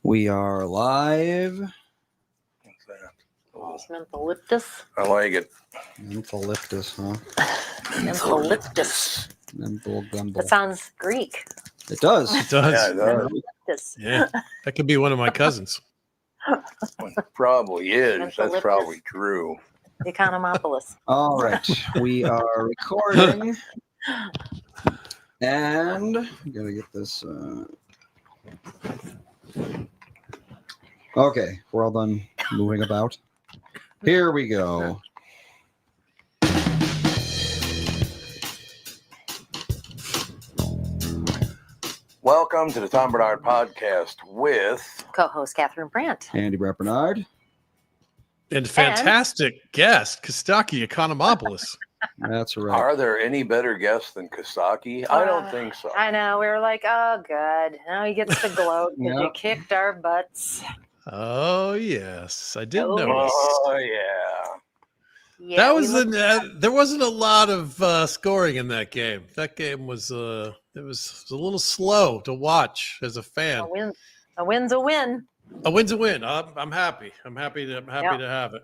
We are live. What's that? Mentholyptus. I like it. Mentholyptus, huh? Mentholyptus. Menthol gumbo. That sounds Greek. It does. It does. Yeah, it does. Mentholyptus. Yeah, that could be one of my cousins. It probably is. That's Mentholyptus. probably true. Economopoulos. All right. We are recording. And I'm going to get this. Okay. We're all done moving about. Here we go. Welcome to the Tom Bernard Podcast with Co-host Catherine Brandt. Andy Brett Bernard. And fantastic guest, Kostaki Economopoulos. That's right. Are there any better guests than Kostaki? I don't think so. I know. We were like, oh, good. Now he gets to gloat because Yep. you kicked our butts. Oh, yes. I did Oh, notice. Oh, yeah. Yeah, That we was looked- there wasn't a lot of scoring in that game. That game was it was a little slow to watch as a fan. a win's a win. A win's a win. I'm happy. I'm happy to have it.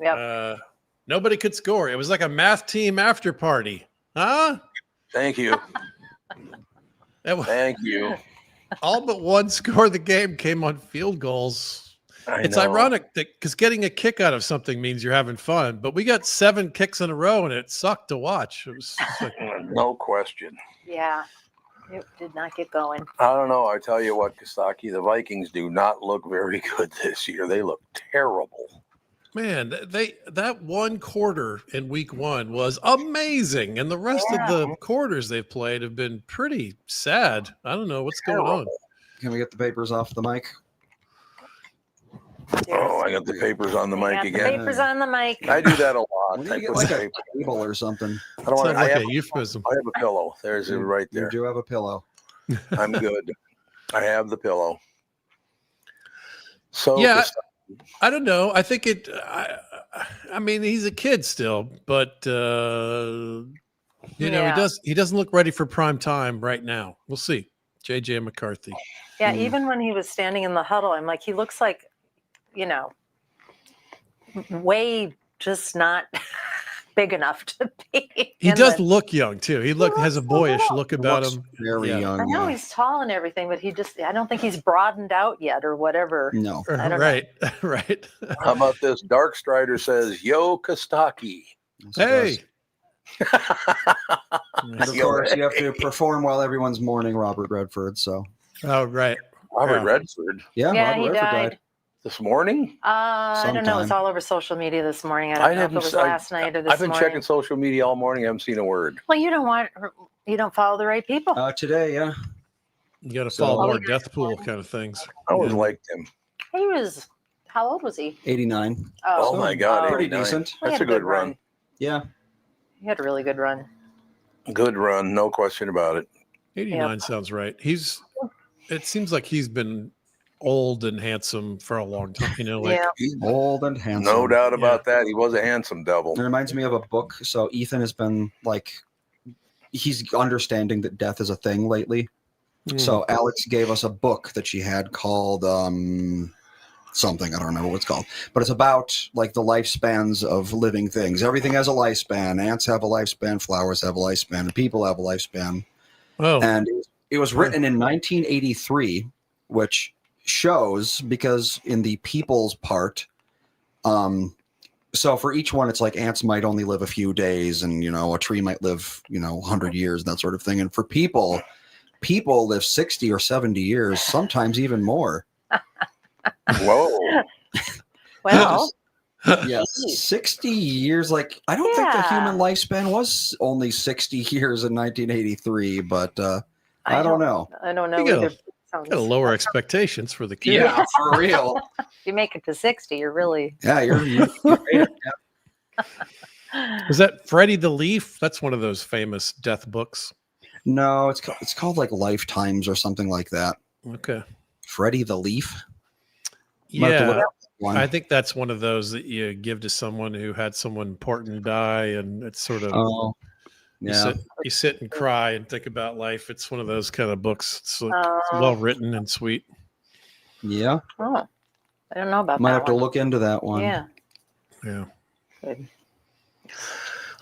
Yep. Nobody could score. It was like a math team after party. Huh? Thank you. That- Thank you. all but one score of the game came on field goals. It's know. ironic that because getting a kick out of something means you're having fun, but we got 7 kicks in a row and it sucked to watch. It was just like, No question. Yeah. It did not get going. I don't know. I tell you what, Kostaki, the Vikings do not look very good this year. They look terrible. man, that one quarter in week 1 was amazing, and the rest of the quarters they've played have been pretty sad. I don't know what's going on. Can we get the papers off the mic? Oh, I got the papers on the We mic got the again. papers on the mic. I do that a lot. When I you get put like the a paper- table or something. I don't want Sounds to. like a euphemism. I have a pillow. There's it right You there. do have a pillow. I'm good. I have the pillow. So Yeah, I don't know. I think I mean, he's a kid still, but he doesn't look ready for prime time right now. We'll see. JJ McCarthy. Yeah, even when he was standing in the huddle, I'm like, he looks like, way just not big enough to be. He does look young too. He has a looks boyish little. look about Looks him. very Yeah. young. I know he's tall and everything, but I don't think he's broadened out yet or whatever. No. I don't know. Right, right. how about this? Dark Strider says, "Yo, Kostaki." Hey. And of course, you have to perform while everyone's mourning Robert Redford. So, Oh, right. Robert Yeah. Redford yeah, Yeah, Robert he Redford died. this morning. I don't know. It's Sometime. all over social media this morning. I don't know if it was last night or this I've been morning. checking social media all morning. I haven't seen a word. Well, you don't follow the right people. Today, yeah. You got to So- follow Oh, more yeah. death pool kind of things. I always Yeah. liked him. How old was he? 89. Oh my God, Pretty 89. decent. He That's had a good run. Yeah. He had a really good run. Good run, no question about it. 89 sounds right. It seems like he's been old and handsome for a long time. Yeah. He's Old and handsome. no doubt about that. He was a handsome devil. It reminds me of a book. So Ethan has been like, he's understanding that death is a thing lately. So Alex gave us a book that she had called something. I don't remember what it's called, but it's about like the lifespans of living things. Everything has a lifespan. Ants have a lifespan. Flowers have a lifespan. And people have a lifespan. Oh, And it was written in 1983, which shows because in the people's part, so for each one, it's like ants might only live a few days, and a tree might live 100 years, that sort of thing. And for people live 60 or 70 years, sometimes even more. Whoa. Well, Yes, 60 years. Like I don't think the human lifespan was only 60 years in 1983, but I don't know. I don't know You gotta- either. got to lower expectations for the kid. Yeah, for real. If you make it to 60, you're really. Yeah, you're Was that Freddie the Leaf? That's one of those famous death books. No, it's called like Lifetimes or something like that. Okay. Freddie the Leaf. Might have to look Yeah. up that one. I think that's one of those that you give to someone who had someone important die, and it's sort of Oh, yeah. you sit and cry and think about life. It's one of those kind of books. It's, like, it's Oh. well written and sweet. Yeah. Oh, I don't know about Might that have to one. look into that one. Yeah. Yeah. Good.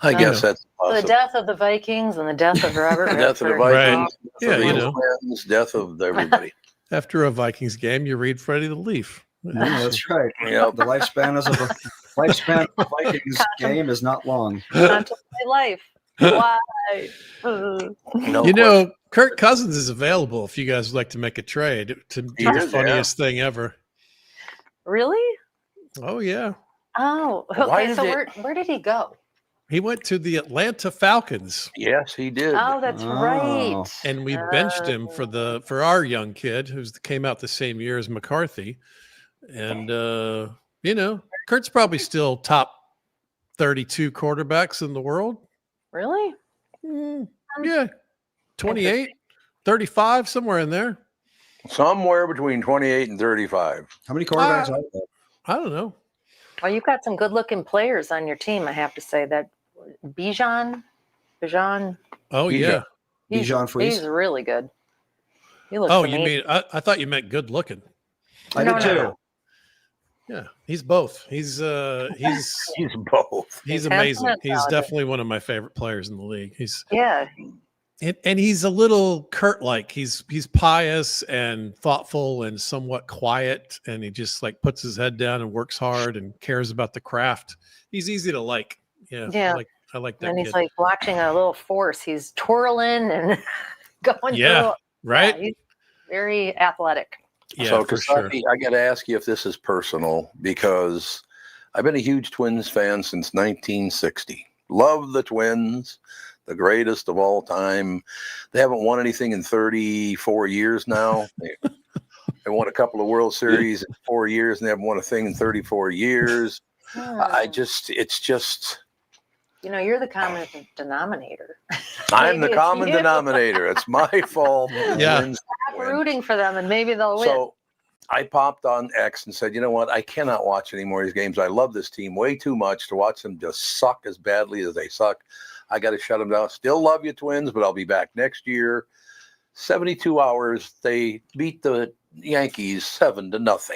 I So- guess that's The possible. death of the Vikings and the death of Robert Death of the Redford. Right. Vikings, death Yeah, of the you know. Twins, death of everybody. After a Vikings game, you read Freddie the Leaf. Yeah, that's right. Yep. The lifespan of the Vikings game is not long. Contemplate life. Why? No You question. know, Kirk Cousins is available if you guys would like to make a trade to do He the is, funniest thing ever. Really? Oh, yeah. Oh, Why okay. did So they- where did he go? He went to the Atlanta Falcons, Yes, he did. Oh, that's right. Oh. and we benched him for our young kid who came out the same year as McCarthy. And, you know, Kurt's probably still top 32 quarterbacks in the world. Really? Yeah, 28, 35, somewhere in there. Somewhere between 28 and 35. How many quarterbacks are there? I don't know. Well, you've got some good-looking players on your team. I have to say that Bijan. Oh, Bijan. yeah. Bijan Fries? He's really good. He looks Oh, amazing. you mean, I thought you meant good looking. I No, did no, too. no. Yeah, he's both. He's He's both. he's He's amazing. handsome and He's talented. definitely one of my favorite players in the league. Yeah. And he's a little Kurt-like. He's pious and thoughtful and somewhat quiet, and he just like puts his head down and works hard and cares about the craft. He's easy to like. Yeah, Yeah. I like that And he's kid. like watching a little force. He's twirling and going Yeah, through. right? Yeah, he's very athletic. Yeah, So, for sure. Kasaki, I got to ask you if this is personal because I've been a huge Twins fan since 1960. Love the Twins, the greatest of all time. They haven't won anything in 34 years now. They won a couple of World Series in 4 years, and they haven't won a thing in 34 years. It's just. You know, you're the common denominator. I'm the Maybe it's common you. denominator. It's my fault. The Yeah. Twins I'm win. rooting for them, and maybe they'll win. So I popped on X and said, you know what? I cannot watch any more of these games. I love this team way too much to watch them just suck as badly as they suck. I got to shut them down. Still love you, Twins, but I'll be back next year. 72 hours. They beat the Yankees 7-0.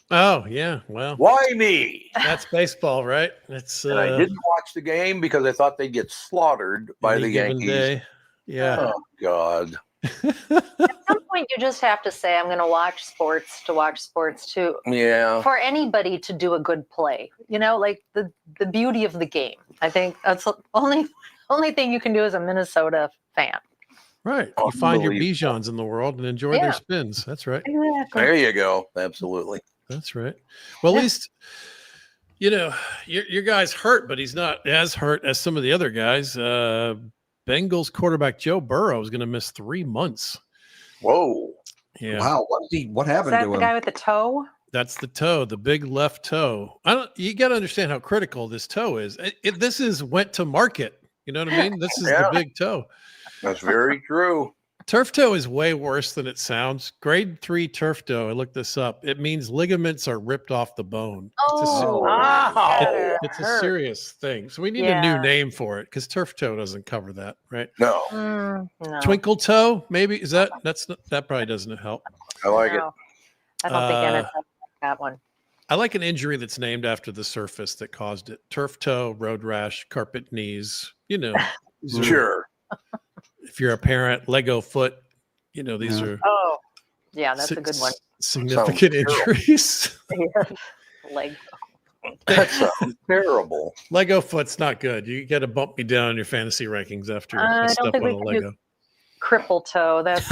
Oh, yeah. Well, Why me? that's baseball, right? It's And I didn't watch the game because I thought they'd get slaughtered by any the given Yankees. day. Yeah. Oh, God. At some point, you just have to say, I'm going to watch sports to watch sports too. Yeah. For anybody to do a good play, you know, like the beauty of the game. I think that's the only thing you can do as a Minnesota fan. Right. You find your Unbelievable. Bijans in the world and enjoy Yeah. their spins. That's right. Exactly. There you go. Absolutely. That's right. Well, Yeah. at least, you know, your guy's hurt, but he's not as hurt as some of the other guys. Bengals quarterback Joe Burrow is going to miss 3 months. Whoa. Yeah. Wow, what Is happened that to the him? guy with the toe? That's the toe, the big left toe. You got to understand how critical this toe is. This is went to market. You know what I mean? This is Yeah. the big toe. That's very true. Turf toe is way worse than it sounds. Grade 3 turf toe, I looked this up. It means ligaments are ripped off the bone. Oh, Wow. It's a hurt. serious thing. So we need a new Yeah. name for it because turf toe doesn't cover that, right? No, No, Twinkle toe, maybe is that? That probably doesn't help. I like it. no. I don't think NFL like that one. I like an injury that's named after the surface that caused it. Turf toe, road rash, carpet knees. You know, these are- Sure. if you're a parent, Lego foot. You know, these Yeah. are Oh, yeah, that's a good one. significant terrible. injuries. Leg. That sounds terrible. Lego foot's not good. You got to bump me down in your fantasy rankings after I I don't step think on we a can do Lego. Cripple toe. That's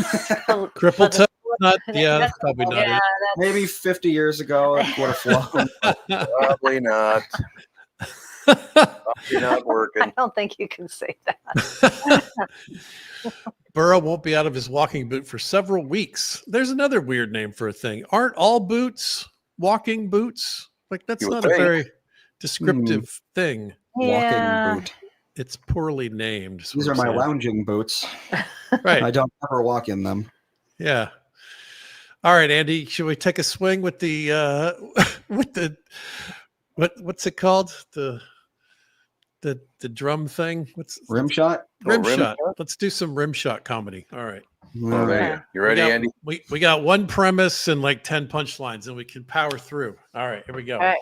Cripple toe? Not, yeah, that's probably not yeah, it. that's, Maybe 50 years ago it would have flown. Probably not. Probably not working. I don't think you can say that. Burrow won't be out of his walking boot for several weeks. There's another weird name for a thing. Aren't all boots walking boots? Like that's You would not a think. very descriptive thing. Yeah. Walking boot. It's poorly named. is These what are I'm my saying. lounging boots. Right. I don't ever walk in them. Yeah. All right, Andy. Should we take a swing with the with the what's it called? The the drum thing? What's Rim shot. rim rim shot? shot? Let's do some rim shot comedy. All right. Oh, there Yeah. you ready, Andy? We got one premise and like 10 punchlines, and we can power through. All right, here we go. All right.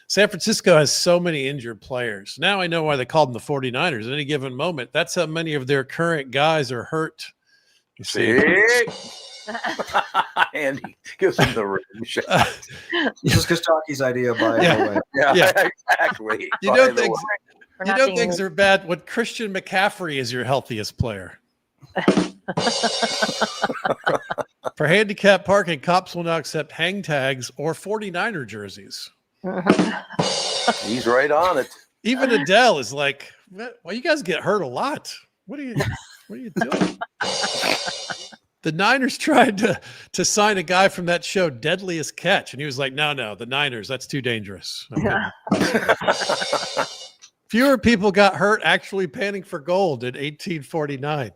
San Francisco has so many injured players. Now I know why they called them the 49ers. At any given moment, that's how many of their current guys are hurt. You see? Andy, gives him the rim shot. This is Kostaki's idea, by Yeah. the way. Yeah, exactly. You By know the things. way. We're You not know being- things are bad when Christian McCaffrey is your healthiest player. For handicap parking, cops will now accept hang tags or 49er jerseys. He's right on it. Even Adele is like, well, you guys get hurt a lot. What are you doing? The Niners tried to sign a guy from that show, Deadliest Catch, and he was like, no, the Niners, that's too dangerous. Fewer people got hurt actually panning for gold in 1849.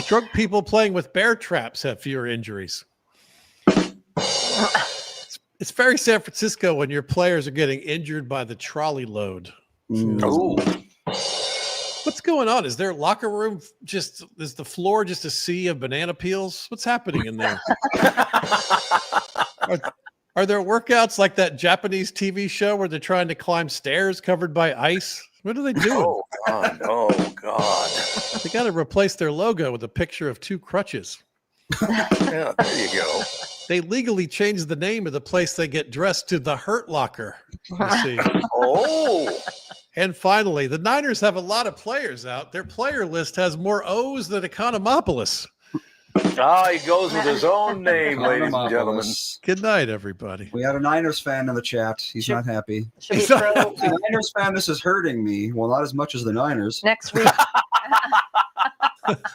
Drunk people playing with bear traps have fewer injuries. It's very San Francisco when your players are getting injured by the trolley load. Ooh. What's going on? Is their locker room is the floor just a sea of banana peels? What's happening in there? Are there workouts like that Japanese TV show where they're trying to climb stairs covered by ice? What are they doing? Oh God! Oh God! They got to replace their logo with a picture of two crutches. Yeah, there you go. They legally changed the name of the place they get dressed to the Hurt Locker. You see. Oh, And finally, the Niners have a lot of players out. Their player list has more O's than Economopolis. he goes with his own name, ladies and gentlemen. Good night, everybody. We had a Niners fan in the chat. He's not happy. Should we He's not throw The Niners fan, this is hurting me. Well, not as much as the Niners. next week?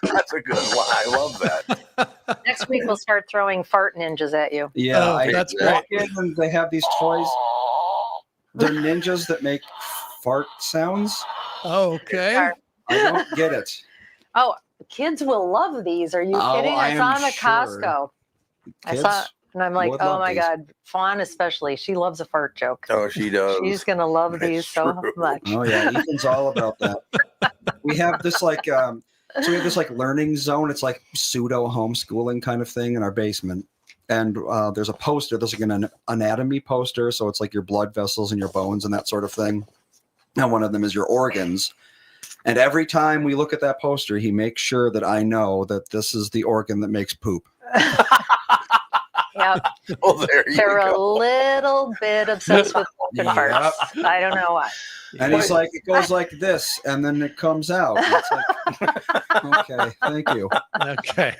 That's a good one. I love that. Next week we'll start throwing fart ninjas at you. Yeah, Oh, that's walk in and they have these toys. They're ninjas that make fart sounds. Oh, okay. I don't get it. Oh, kids will love these. Are you Oh, kidding? I I saw am them at sure. Costco. I Kids saw, and I'm like, would oh love my these. God, Fawn especially. She loves a fart joke. Oh, she does. She's gonna love That's these so true. much. Oh yeah, Ethan's all about that. We have this like so we have this like learning zone. It's like pseudo homeschooling kind of thing in our basement. And there's a poster. There's like an anatomy poster. So it's like your blood vessels and your bones and that sort of thing. And one of them is your organs. And every time we look at that poster, he makes sure that I know that this is the organ that makes poop. Yeah, Oh, there you they're a go. little bit obsessed with open Yep. farts. I don't know why. And he's like, it goes like this, and then it comes out. And it's like, okay, thank you. Okay.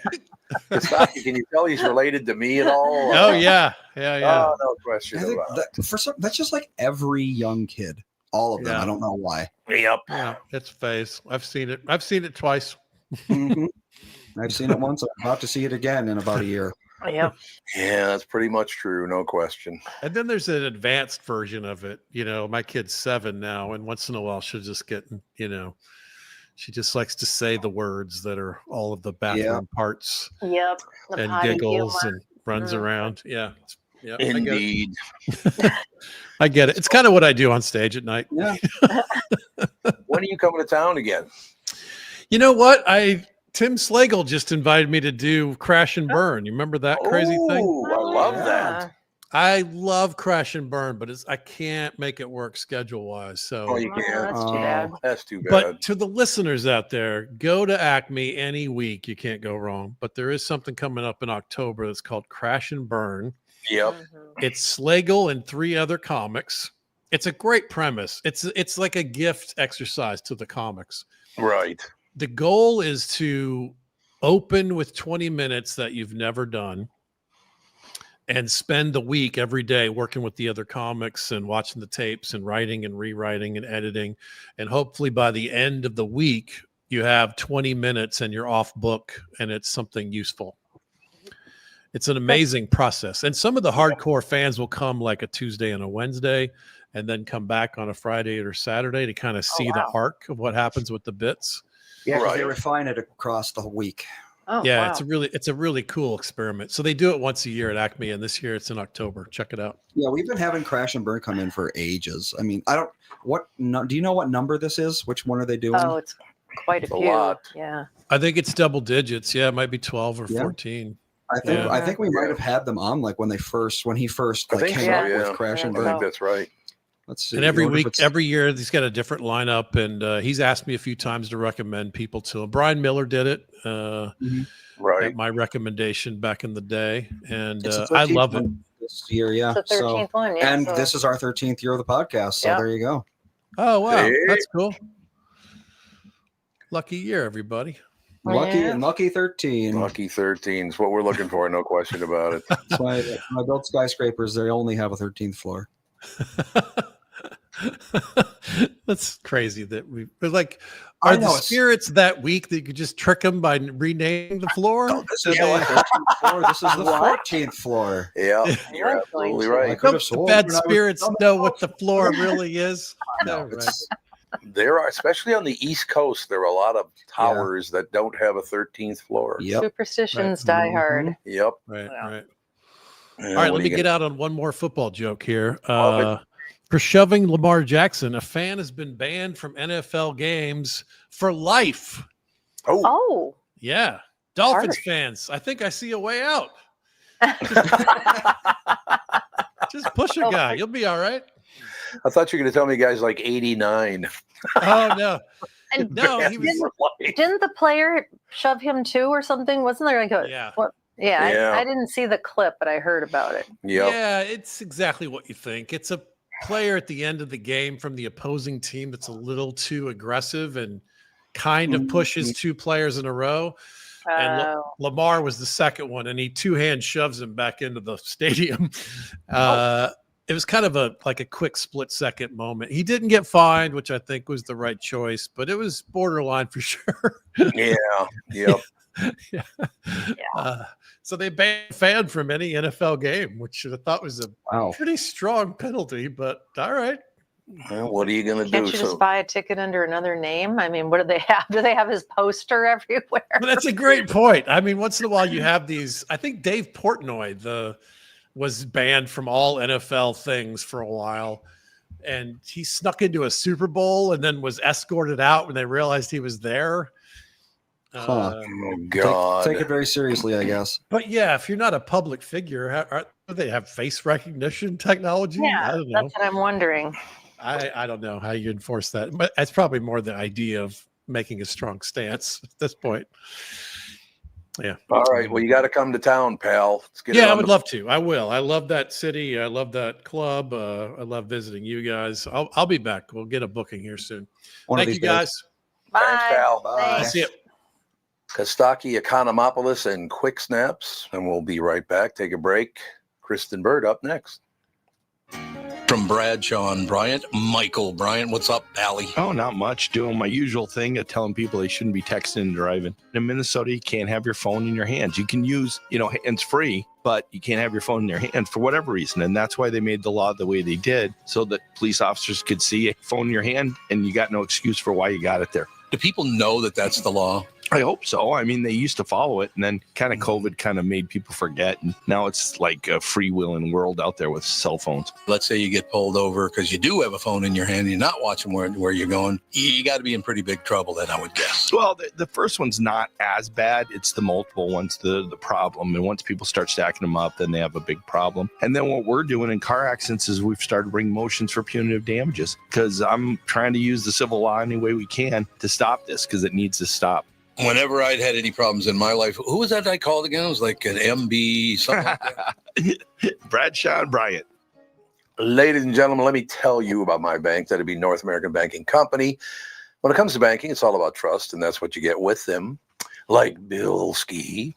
Kostaki, can you tell he's related to me at all? Oh, yeah. Yeah. Oh, no question I think about it. that, for some, that's just like every young kid. All of them. Yeah. I don't know why. Yep. Yeah. It's phase. I've seen it. I've seen it twice. Mhm. I've seen it once. I'm about to see it again in about a year. Yeah, Yeah, that's pretty much true. No question. And then there's an advanced version of it. You know, my kid's 7 now, and once in a while she'll just get, she just likes to say the words that are all of the bathroom parts yep. The and potty giggles humor. and runs Mm. around. Yeah. Yeah. Indeed. I get it. It's kind of what I do on stage at night. Yeah. When are you coming to town again? You know what? Tim Slagle just invited me to do Crash and Burn. You remember that crazy thing? Oh, I love Yeah. that. I love Crash and Burn, but I can't make it work schedule wise. So, Oh, you Oh, can't. that's too bad. That's too bad. but to the listeners out there, go to Acme any week. You can't go wrong. But there is something coming up in October that's called Crash and Burn. Yep. Mhm. It's Slagle and 3 other comics. It's a great premise. It's like a gift exercise to the comics. Right. The goal is to open with 20 minutes that you've never done and spend the week every day working with the other comics and watching the tapes and writing and rewriting and editing. And hopefully by the end of the week, you have 20 minutes and you're off book and it's something useful. It's an amazing process. And some of the hardcore fans will come like a Tuesday and a Wednesday and then come back on a Friday or Saturday to kind of see the wow. arc of what happens with the bits. Yeah, 'cause Right. they refine it across the week. Oh, Yeah, wow. it's a really cool experiment. So they do it once a year at Acme, and this year it's in October. Check it out. Yeah, we've been having Crash and Burn come in for ages. I mean, do you know what number this is? Which one are they doing? Oh, it's quite a It's a few. lot. Yeah. I think it's double digits. Yeah, it might be 12 or Yeah. 14. I think we might Yeah. have had them on like when he first I like think came so, up yeah. with Crash and I I Burn. think that's right. Let's see. And every I wonder if week, it's- every year, he's got a different lineup, and he's asked me a few times to recommend people to him. Brian Miller did it Right. at my recommendation back in the day, and it's the I 13th love it. one this year, yeah. It's the 13th one. Yeah. And so- this is our 13th year of the podcast, so Yeah. there you go. Oh wow, See? that's cool. Lucky year, everybody. Lucky 13. Lucky 13 is what we're looking for. No question about it. That's why when I built skyscrapers, they only have a 13th floor. That's crazy that we like. I Are the know, it's- spirits that weak that you could just trick them by renaming the floor? No, this is Yeah. the 13th floor. This is the What? 14th floor. Yeah, I you're was going absolutely to. I right. could Don't have the sworn bad when I was spirits on the know what the floor really is. No, Yeah, right. it's- There are, especially on the East Coast, there are a lot of towers that don't have a 13th floor. Yep. Superstitions Right. die hard. Yep. Right, Yeah. right. Yeah, All right, what let are me you get out on one more football joke here. Love For shoving Lamar Jackson, a fan has been banned from NFL games for life. gonna- Oh, Oh. Yeah. Dolphins Harsh. fans, I think I see a way out. Just push a Oh, guy. You'll be all right. I thought you were going to tell me guys like 89. Oh, no. And No, he Banned was. for life. didn't the player shove him too or something? Wasn't there like a Yeah. what? Yeah, Yeah. I didn't see the clip, but I heard about it. Yep. Yeah, it's exactly what you think. It's a player at the end of the game from the opposing team that's a little too aggressive and kind of pushes two players in a row. And Oh. Lamar was the second one, and he two-hand shoves him back into the stadium. It was kind of a quick split-second moment. He didn't get fined, which I think was the right choice, but it was borderline for sure. Yeah. Yep. So they banned a fan from any NFL game, which I thought was a Wow. pretty strong penalty, but all right. Well, what are you going to Can't do? you So, just buy a ticket under another name? I mean, what do they have? Do they have his poster everywhere? But that's a great point. I mean, once in a while you have these. I think Dave Portnoy was banned from all NFL things for a while, and he snuck into a Super Bowl and then was escorted out when they realized he was there. Huh. oh, God. Take it very seriously, I guess. But yeah, if you're not a public figure, do they have face recognition technology? I Yeah, don't know. that's what I'm wondering. I don't know how you enforce that, but it's probably more the idea of making a strong stance at this point. Yeah. All right. Well, you got to come to town, pal. Let's get it Yeah, I on would the- love to. I will. I love that city. I love that club. I love visiting you guys. I'll be back. We'll get a booking here soon. One of Thank these you days. guys. Thanks, pal. Bye. Thanks. See you. Kostaki, Economopoulos, and Quick Snaps. And we'll be right back. Take a break. Kristen Bird up next. From Bradshaw and Bryant, Michael Bryant. What's up, Allie? Oh, not much. Doing my usual thing of telling people they shouldn't be texting and driving. In Minnesota, you can't have your phone in your hands. You can use, hands free, but you can't have your phone in your hand for whatever reason. And that's why they made the law the way they did, so that police officers could see a phone in your hand and you got no excuse for why you got it there. Do people know that that's the law? I hope so. I mean, they used to follow it, and then kind of COVID kind of made people forget. And now it's like a freewheeling world out there with cell phones. Let's say you get pulled over because you do have a phone in your hand and you're not watching where you're going. You got to be in pretty big trouble then, I would guess. Well, the first one's not as bad. It's the multiple ones, the problem. And once people start stacking them up, then they have a big problem. And then what we're doing in car accidents is we've started bringing motions for punitive damages, because I'm trying to use the civil law any way we can to stop this, because it needs to stop. Whenever I'd had any problems in my life, who was that I called again? It was like an MB, something like that. Bradshaw and Bryant. Ladies and gentlemen, let me tell you about my bank. That'd be North American Banking Company. When it comes to banking, it's all about trust, and that's what you get with them. Like Bill Ski.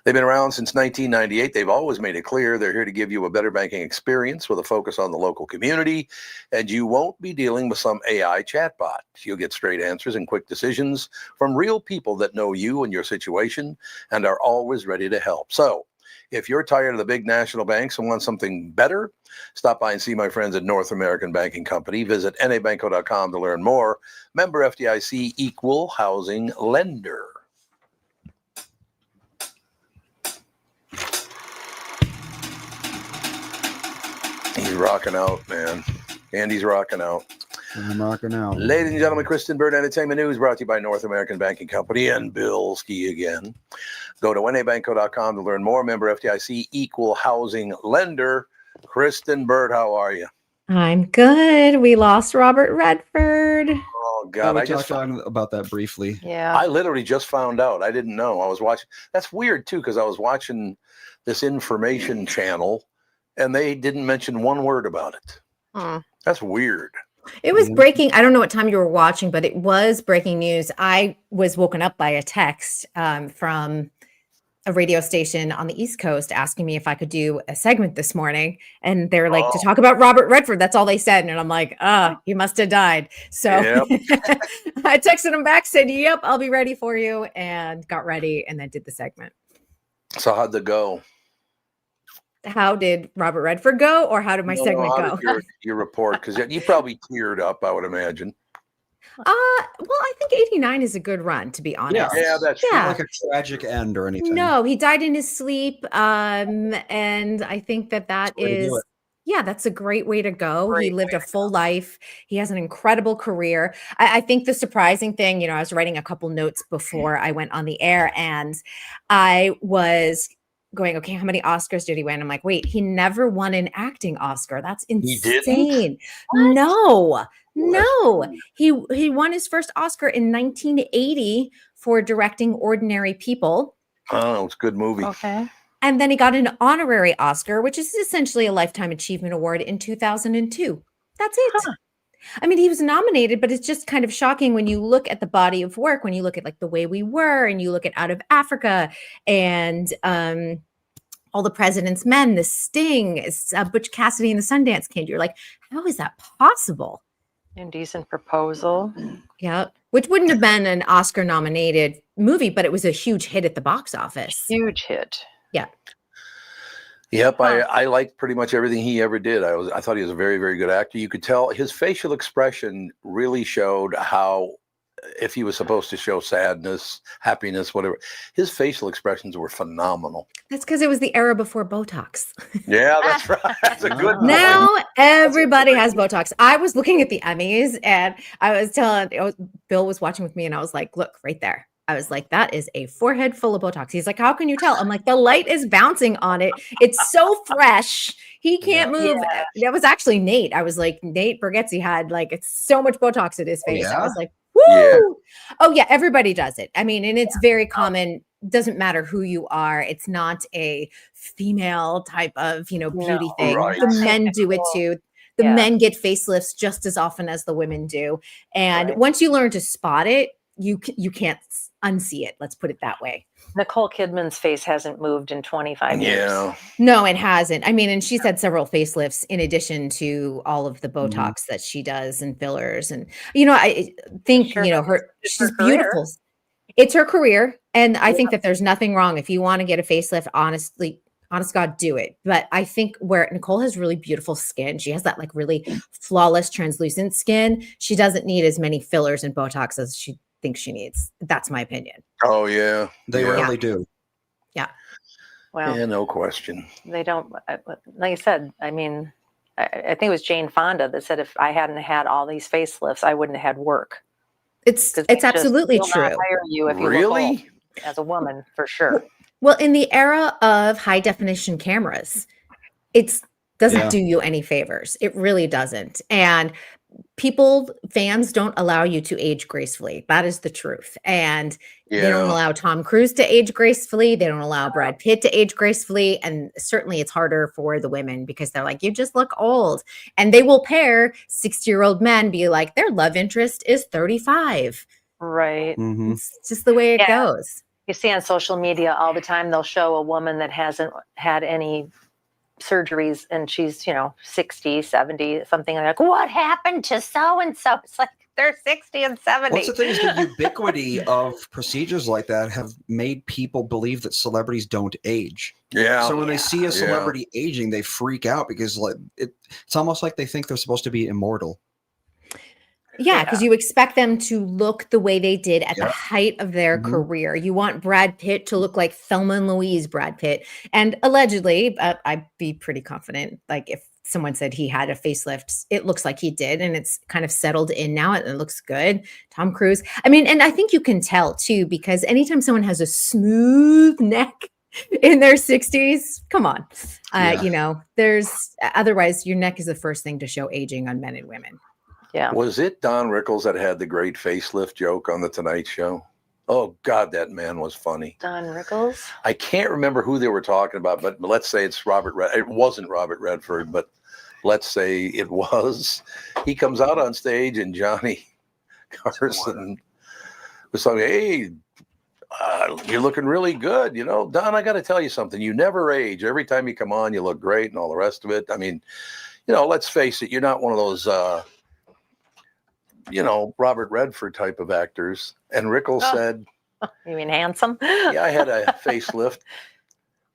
They've been around since 1998. They've always made it clear they're here to give you a better banking experience with a focus on the local community, and you won't be dealing with some AI chatbot. You'll get straight answers and quick decisions from real people that know you and your situation and are always ready to help. So if you're tired of the big national banks and want something better, stop by and see my friends at North American Banking Company. Visit nabanco.com to learn more. Member FDIC, equal housing lender. He's rocking out, man. Andy's rocking out. I'm rocking out. Ladies and gentlemen, Kristen Bird Entertainment News brought to you by North American Banking Company and Bill Ski again. Go to nabanco.com to learn more. Member FDIC, equal housing lender. Kristen Bird, how are you? I'm good. We lost Robert Redford. Oh, Yeah, God. we I just talked about that briefly. Yeah. I literally just found out. I didn't know. I was watching. That's weird, too, because I was watching this information channel, and they didn't mention one word about it. That's weird. It was breaking. I don't know what time you were watching, but it was breaking news. I was woken up by a text from a radio station on the East Coast asking me if I could do a segment this morning. And they're like, to talk about Robert Redford. That's all they said. And I'm like, he must have died. So Yep. I texted him back, said, yep, I'll be ready for you. And got ready and then did the segment. So how'd it go? How did Robert Redford go, or how did my segment How go? did your report? Because you probably teared up, I would imagine. Well, I think 89 is a good run, to be honest. Yeah, that's Not Yeah. like a tragic end or anything. No, he died in his sleep. And I think that That's the way to do is, it. yeah, that's a great way to go. He Great lived way a full life. He has an incredible career. I think the surprising thing, I was writing a couple notes before I went on the air, and I was going, okay, how many Oscars did he win? I'm like, wait, he never won an acting Oscar. That's He didn't? insane. Well, No. He won his first Oscar in 1980 for directing Ordinary People. Oh, it's a good movie. Okay. And then he got an honorary Oscar, which is essentially a Lifetime Achievement Award, in 2002. That's it. Huh. I mean, he was nominated, but it's just kind of shocking when you look at the body of work, when you look at like The Way We Were, and you look at Out of Africa, and All the President's Men, The Sting, Butch Cassidy and the Sundance Kid. You're like, how is that possible? Indecent Proposal. Yeah, which wouldn't have been an Oscar nominated movie, but it was a huge hit at the box office. Huge hit. Yeah. Yep, I liked pretty much everything he ever did. I thought he was a very, very good actor. You could tell his facial expression really showed how, if he was supposed to show sadness, happiness, whatever, his facial expressions were phenomenal. That's because it was the era before Botox. Yeah, that's right. That's a good point. Now everybody has Botox. I was looking at the Emmys, and I was telling Bill was watching with me, and I was like, look right there. I was like, that is a forehead full of Botox. He's like, how can you tell? I'm like, the light is bouncing on it. It's so fresh. He can't move. Yeah. That was actually Nate. I was like, Nate Bargatze had like, it's so much Botox in his face. yeah? I was like, woo. Yeah. Oh yeah, everybody does it. I mean, and it's very common. Doesn't matter who you are. It's not a female type of, beauty No. thing. Right. The men do it too. The Yeah. men get facelifts just as often as the women do. And Right. once you learn to spot it, you can't unsee it. Let's put it that way. Nicole Kidman's face hasn't moved in 25 years. Yeah. No, it hasn't. I mean, and she's had several facelifts in addition to all of the Mm-hmm. Botox that she does and fillers. And, I think, Sure, it's her she's career. beautiful. It's her career. And I think that there's nothing wrong. If you want to get a facelift, honest God, do it. But I think where Nicole has really beautiful skin, she has that like really flawless translucent skin. She doesn't need as many fillers and Botox as she thinks she needs. That's my opinion. Oh, yeah. They Yeah. rarely do. Well, Yeah, no question. they don't, like I said, I mean, I think it was Jane Fonda that said if I hadn't had all these facelifts, I wouldn't have had work. 'Cause they It's just absolutely will not true. hire you if you look Really? old, as a woman, for sure. Well, in the era of high definition cameras, it doesn't Yeah. do you any favors. It really doesn't. And fans don't allow you to age gracefully. That is the truth. And they don't Yeah. allow Tom Cruise to age gracefully. They don't allow Brad Pitt to age gracefully. And certainly it's harder for the women because they're like, you just look old. And they will pair 60-year-old men, be like, their love interest is 35. Right. Mhm. It's just the way it Yeah. goes. You see on social media all the time, they'll show a woman that hasn't had any surgeries and she's, 60, 70, something like, what happened to so-and-so? It's like, they're 60 and 70. What's the thing is the ubiquity of procedures like that have made people believe that celebrities don't age. Yeah. So when they see a celebrity aging, they freak out because it's almost like they think they're supposed to be immortal. Yeah, because you expect them to look the way they did at the Yeah. height of their Mhm. career. You want Brad Pitt to look like Thelma and Louise Brad Pitt. And allegedly, I'd be pretty confident, like if someone said he had a facelift. It looks like he did, and it's kind of settled in now, and it looks good. Tom Cruise. I mean, and I think you can tell too, because anytime someone has a smooth neck in their 60s, come on. You know, there's otherwise your neck is the first thing to show aging on men and women. Yeah. Was it Don Rickles that had the great facelift joke on the Tonight Show? Oh God, that man was funny. Don Rickles. I can't remember who they were talking about, but let's say it's Robert. It wasn't Robert Redford, but let's say it was. He comes out on stage, and Johnny Carson was saying, "Hey, you're looking really good. You know, Don, I got to tell you something. You never age. Every time you come on, you look great, and all the rest of it. I mean, you know, let's face it. You're not one of those." You know, Robert Redford type of actors. And Rickles said, "You mean handsome?" "Yeah, I had a facelift.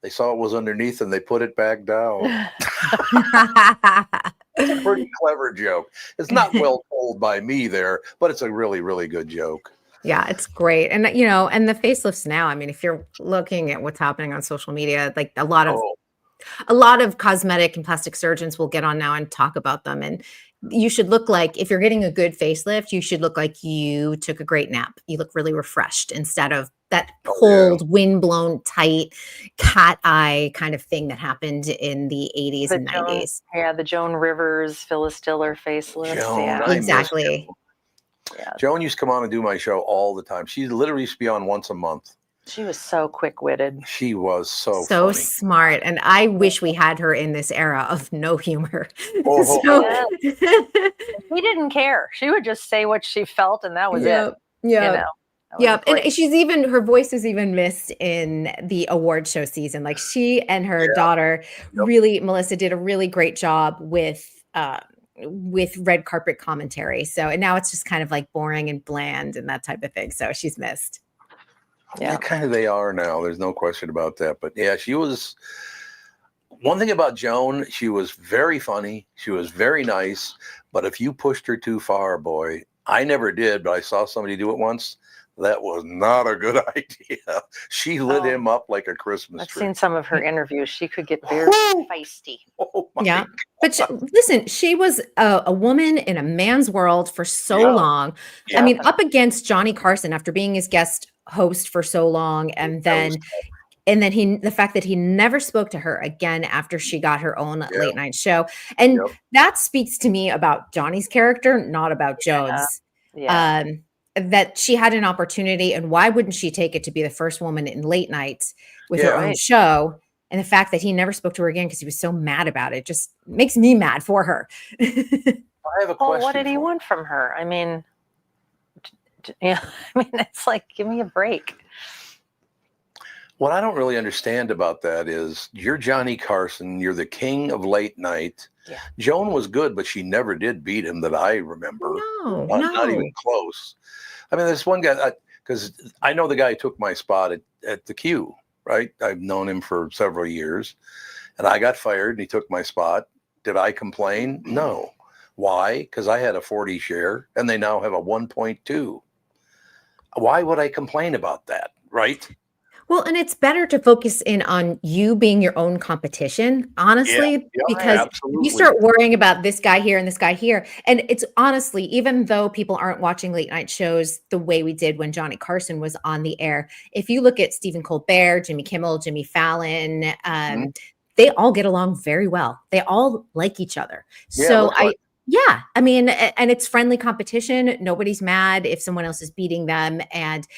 They saw it was underneath and they put it back down." It's a pretty clever joke. It's not well told by me there, but it's a really, really good joke. Yeah, it's great. And you know, and the facelifts now, I mean, if you're looking at what's happening on social media, like a lot of cosmetic and plastic surgeons will get on now and talk about them. And you should look like, if you're getting a good facelift, you should look like you took a great nap. You look really refreshed instead of that cold, windblown, tight cat eye kind of thing that happened in the 80s and 90s. Yeah, the Joan Rivers, Phyllis Diller facelift. Joan, Yeah, exactly. Yeah. Joan used to come on and do my show all the time. She literally used to be on once a month. She was so quick-witted. She was so funny. Smart. And I wish we had her in this era of no humor. He didn't care. She would just say what she felt, and that was it. Yeah. You know? Yep. And her voice is even missed in the award show season. Like she and her daughter really, Melissa did a really great job with red carpet commentary. So, and now it's just kind of like boring and bland and that type of thing. So she's missed. Yeah, kind of they are now. There's no question about that. But yeah, she was, one thing about Joan, she was very funny. She was very nice. But if you pushed her too far, boy, I never did, but I saw somebody do it once. That was not a good idea. She lit him up like a Christmas tree. I've seen some of her interviews. She could get very feisty. Oh my Yeah. God. But listen, she was a woman in a man's world for so long. Yeah. I mean, up against Johnny Carson after being his guest host for so long. And then the fact that he never spoke to her again after she got her own late night show. And that speaks to me about Johnny's character, not about Joan's. Yeah. That she had an opportunity, and why wouldn't she take it to be the first woman in late night with her own show? And the fact that he never spook to her again because he was so mad about it just makes me mad for her. I have a question. What did he want from her? I mean, it's like, give me a break. What I don't really understand about that is you're Johnny Carson. You're the king of late night. Yeah. Joan was good, but she never did beat him that I remember. Not even close. I mean, there's one guy, because I know the guy who took my spot at the Q, right? I've known him for several years, and I got fired, and he took my spot. Did I complain? No. Why? Because I had a 40 share, and they now have a 1.2. Why would I complain about that, right? Well, and it's better to focus in on you being your own competition, honestly, because you start worrying about this guy here and this guy here. And it's honestly, even though people aren't watching late night shows the way we did when Johnny Carson was on the air, if you look at Stephen Colbert, Jimmy Kimmel, Jimmy Fallon, they all get along very well. They all like each other. I mean, and it's friendly competition. Nobody's mad if someone else is beating them. And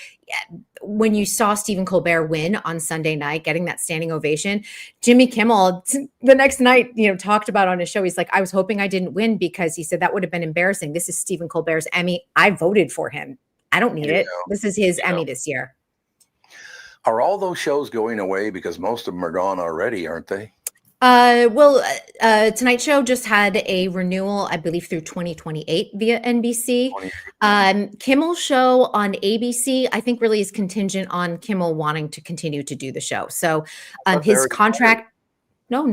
when you saw Stephen Colbert win on Sunday night, getting that standing ovation, Jimmy Kimmel the next night, talked about on his show. He's like, I was hoping I didn't win because he said that would have been embarrassing. This is Stephen Colbert's Emmy. I voted for him. I don't need it. This is his Emmy this year. Are all those shows going away? Because most of them are gone already, aren't they? Tonight Show just had a renewal, I believe, through 2028 via NBC. Kimmel Show on ABC, I think, really is contingent on Kimmel wanting to continue to do the show. So his contract, no.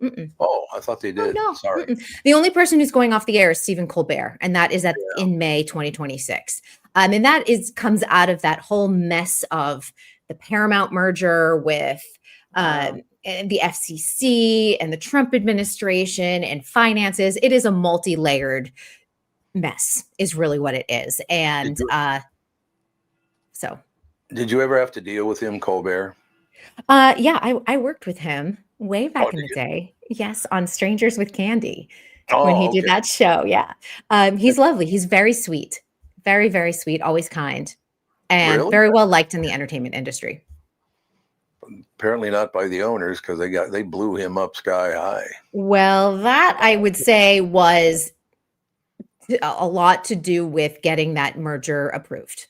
Mm-mm. Oh, I thought they did. No. Sorry. Mm-mm. The only person who's going off the air is Stephen Colbert, and that is in May 2026. And that comes out of that whole mess of the Paramount merger with and the FCC and the Trump administration and finances. It is a multi-layered mess, is really what it is. And so. Did you ever have to deal with him, Colbert? Yeah, I worked with him way back in the day. Yes, on Strangers with Candy when he did that show. Yeah. He's lovely. He's very sweet. Very, very sweet, always kind, and very well liked in the entertainment industry. Apparently not by the owners, because they blew him up sky high. Well, that I would say was a lot to do with getting that merger approved.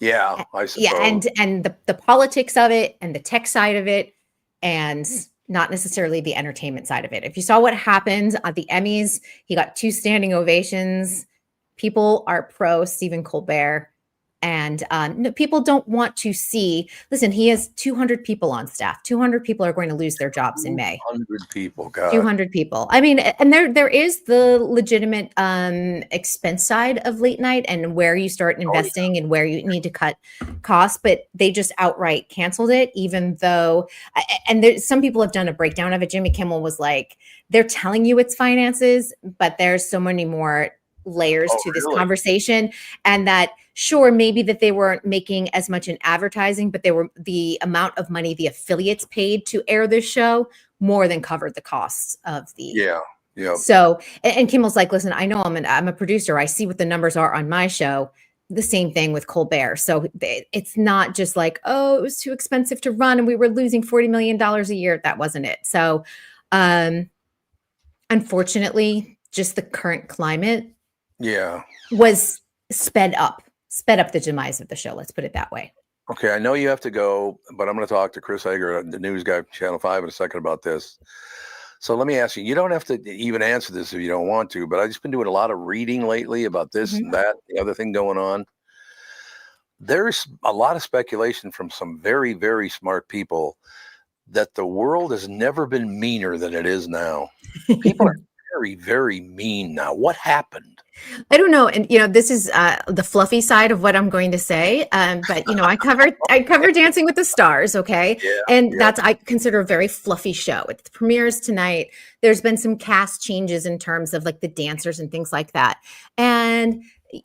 Yeah, I suppose. Yeah, and the politics of it and the tech side of it, and not necessarily the entertainment side of it. If you saw what happened at the Emmys, he got 2 standing ovations. People are pro Stephen Colbert. And people don't want to see, listen, he has 200 people on staff. 200 people are going to lose their jobs in May. 200 people, God. 200 people. I mean, and there is the legitimate expense side of late night and where you start investing and where you need to cut costs, but they just outright canceled it, even though, and some people have done a breakdown of it. Jimmy Kimmel was like, they're telling you it's finances, but there's so many more layers to this conversation, and that sure, maybe that they weren't making as much in advertising, but they were, the amount of money the affiliates paid to air this show more than covered the costs of the So and Kimmel's like, listen, I know I'm a producer, I see what the numbers are on my show. The same thing with Colbert. So it's not just like, oh, it was too expensive to run and we were losing $40 million a year. That wasn't it. So unfortunately, just the current climate was sped up the demise of the show. Let's put it that way. Okay, I know you have to go, but I'm going to talk to Chris Hager, the news guy, Channel 5, in a second about this. So let me ask you, you don't have to even answer this if you don't want to, but I've just been doing a lot of reading lately about this and that, the other thing going on. There's a lot of speculation from some very, very smart people that the world has never been meaner than it is now. People are very, very mean now. What happened? I don't know. And, this is the fluffy side of what I'm going to say. But, I cover Dancing with the Stars. Okay. That's, I consider a very fluffy show. It premieres tonight. There's been some cast changes in terms of like the dancers and things like that. And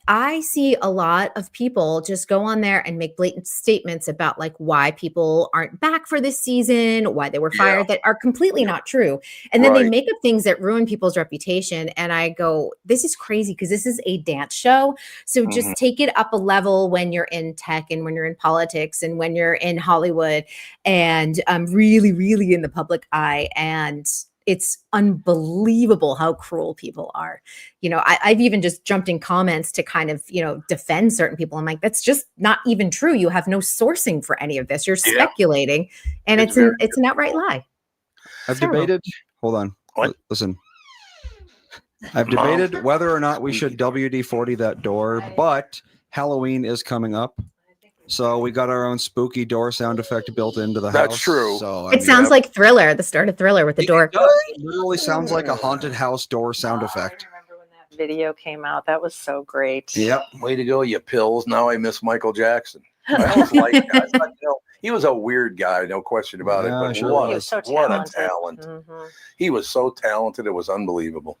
I see a lot of people just go on there and make blatant statements about like why people aren't back for this season, why they were fired, that are completely not true. And then they make up things that ruin people's reputation. And I go, this is crazy because this is a dance show. So just take it up a level when you're in tech and when you're in politics and when you're in Hollywood and really, really in the public eye. And it's unbelievable how cruel people are. I've even just jumped in comments to kind of, defend certain people. I'm like, that's just not even true. You have no sourcing for any of this. You're speculating, and it's an outright lie. I've debated. Hold on. Listen. I've debated whether or not we should WD-40 that door, but Halloween is coming up. So we got our own spooky door sound effect built into the house. That's true. So it sounds like Thriller, the start of Thriller with the door. It literally sounds like a haunted house door sound effect. I remember when that video came out. That was so great. Yep. Way to go, you pills. Now I miss Michael Jackson. I was like, he was a weird guy, no question about it. But he was so talented. What a talent. He was so talented. It was unbelievable.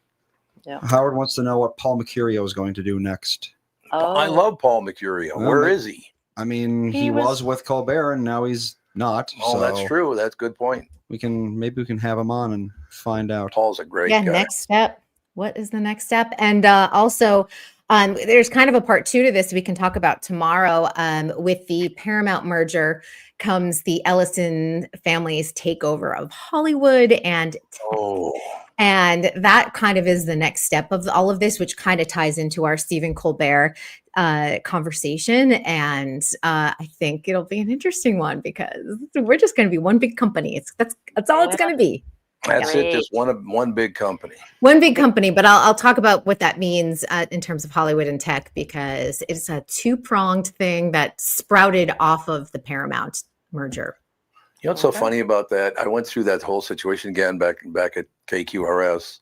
Yeah. Howard wants to know what Paul Mercurio is going to do next. I love Paul Mercurio. Where is he? I mean, he was with Colbert and now he's not. Oh, so that's true. That's a good point. Maybe we can have him on and find out. Paul's a great guy. Next step. What is the next step? And also, there's kind of a part 2 to this we can talk about tomorrow. With the Paramount merger comes the Ellison family's takeover of Hollywood and and that kind of is the next step of all of this, which kind of ties into our Stephen Colbert conversation. And I think it'll be an interesting one because we're just going to be one big company. That's all it's going to be. That's it. Just one big company. One big company. But I'll talk about what that means in terms of Hollywood and tech, because it's a 2-pronged thing that sprouted off of the Paramount merger. You know what's so funny about that? I went through that whole situation again back at KQRS,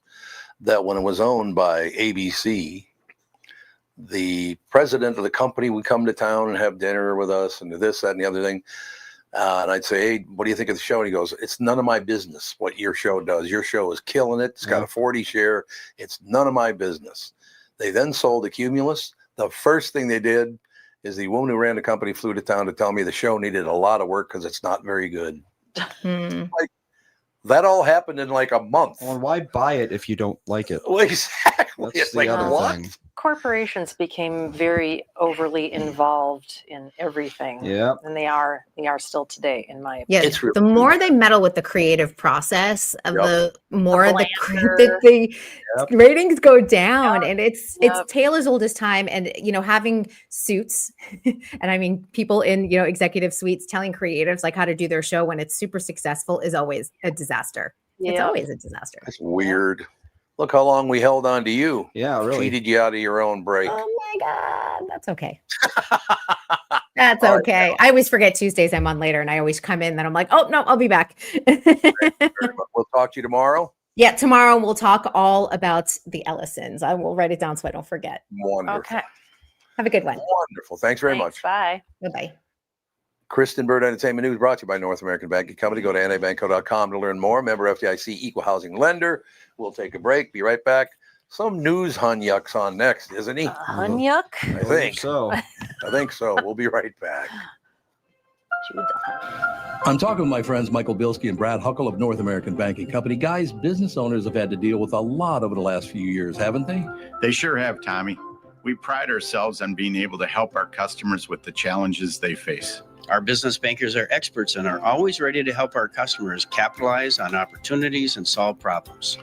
that when it was owned by ABC, the president of the company would come to town and have dinner with us and this, that, and the other thing. And I'd say, hey, what do you think of the show? And he goes, it's none of my business what your show does. Your show is killing it. It's got a 40 share. It's none of my business. They then sold to Cumulus. The first thing they did is the woman who ran the company flew to town to tell me the show needed a lot of work because it's not very good. Like, that all happened in like a month. Well, why buy it if you don't like it? Well, exactly. That's It's the like, other what? thing. Corporations became very overly involved in everything. Yeah. And they are still today, in my opinion. Yeah, It's really the more they meddle with the creative process of Yep. the more the blander. ratings go down. And it's Yep. tale as old as time. And having suits and I mean people in executive suites telling creatives like how to do their show when it's super successful is always a disaster. It's Yep. always a disaster. It's weird. Look how long we held on to you. Yeah, really. Cheated you out of your own break. Oh my God. That's okay. That's All right, okay. I always forget Tuesdays I'm on later and I always come in and I'm like, oh no, I'll be back. We'll talk to you tomorrow. Yeah, tomorrow we'll talk all about the Ellisons. I will write it down so I don't forget. Wonderful. Okay. Have a good one. Wonderful. Thanks very much. Bye. Bye-bye. Kristen Bird Entertainment News brought to you by North American Banking Company. Go to nabanco.com to learn more. Member FDIC equal housing lender. We'll take a break. Be right back. Some news Hunyuk's on next, isn't he? Hunyuk? I think so. I think so. We'll be right back. I'm talking with my friends Michael Bilski and Brad Huckle of North American Banking Company. Guys, business owners have had to deal with a lot over the last few years, haven't they? They sure have, Tommy. We pride ourselves on being able to help our customers with the challenges they face. Our business bankers are experts and are always ready to help our customers capitalize on opportunities and solve problems.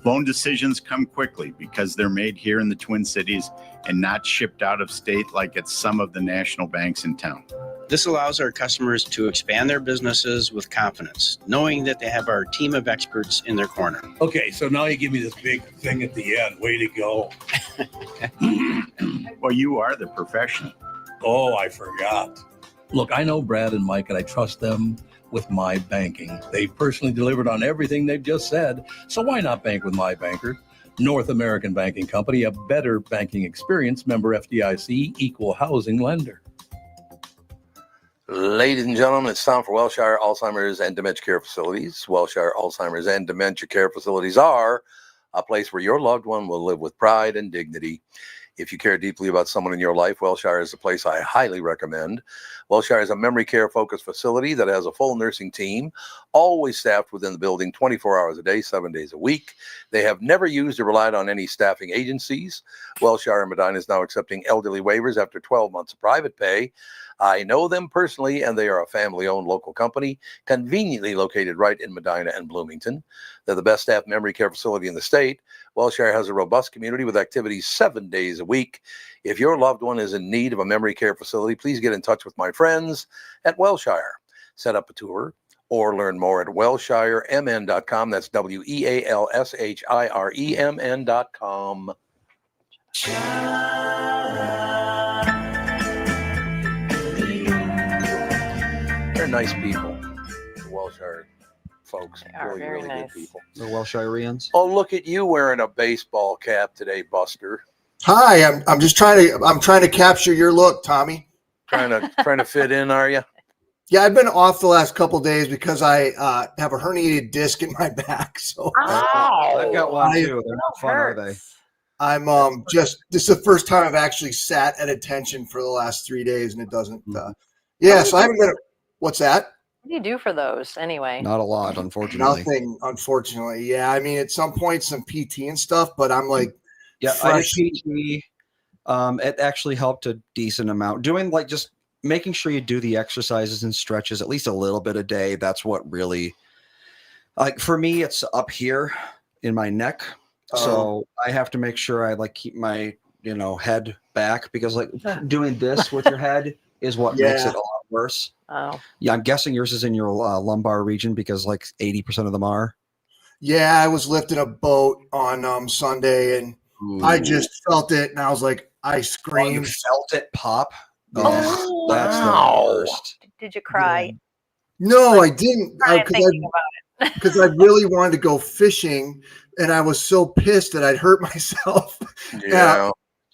Loan decisions come quickly because they're made here in the Twin Cities and not shipped out of state like at some of the national banks in town. This allows our customers to expand their businesses with confidence, knowing that they have our team of experts in their corner. Okay, so now you give me this big thing at the end. Way to go. Well, you are the professional. Oh, I forgot. Look, I know Brad and Mike, and I trust them with my banking. They've personally delivered on everything they've just said. So why not bank with my banker? North American Banking Company, a better banking experience, member FDIC, equal housing lender. Ladies and gentlemen, it's time for Wellshire Alzheimer's and Dementia Care Facilities. Wellshire Alzheimer's and Dementia Care Facilities are a place where your loved one will live with pride and dignity. If you care deeply about someone in your life, Wellshire is a place I highly recommend. Wellshire is a memory care focused facility that has a full nursing team, always staffed within the building 24 hours a day, 7 days a week. They have never used or relied on any staffing agencies. Wellshire in Medina is now accepting elderly waivers after 12 months of private pay. I know them personally, and they are a family-owned local company, conveniently located right in Medina and Bloomington. They're the best staffed memory care facility in the state. Wellshire has a robust community with activities 7 days a week. If your loved one is in need of a memory care facility, please get in touch with my friends at Wellshire. Set up a tour or learn more at wellshiremn.com. That's WEALSHIREMN.com. They're nice people, the Wellshire folks. They are very nice. Good people. The Welshirians. Oh, look at you wearing a baseball cap today, Buster. Hi, I'm just trying to capture your look, Tommy. Trying to fit in, are you? Yeah, I've been off the last couple of days because I have a herniated disc in my back. So I've got one too. They're not fun, are they? I'm this is the first time I've actually sat at attention for the last 3 days, and it doesn't. So I haven't been. What's that? What do you do for those anyway? Not a lot, unfortunately. Nothing, unfortunately. Yeah, I mean, at some point, some PT and stuff, but I'm like, Yeah, fresh. I did PT. It actually helped a decent amount. Doing like just making sure you do the exercises and stretches at least a little bit a day. That's what really, like for me, it's up here in my neck. So I have to make sure I like keep my, head back because like doing this with your head is what makes it a lot worse. Oh, Yeah, I'm guessing yours is in your lumbar region because like 80% of them are. Yeah, I was lifting a boat on Sunday, and I just felt it, and I was like, I You screamed. felt it pop. Oh, That's wow. the worst. did you cry? No, I didn't. Crying thinking about it. Because I really wanted to go fishing, and I was so pissed that I'd hurt myself. Yeah.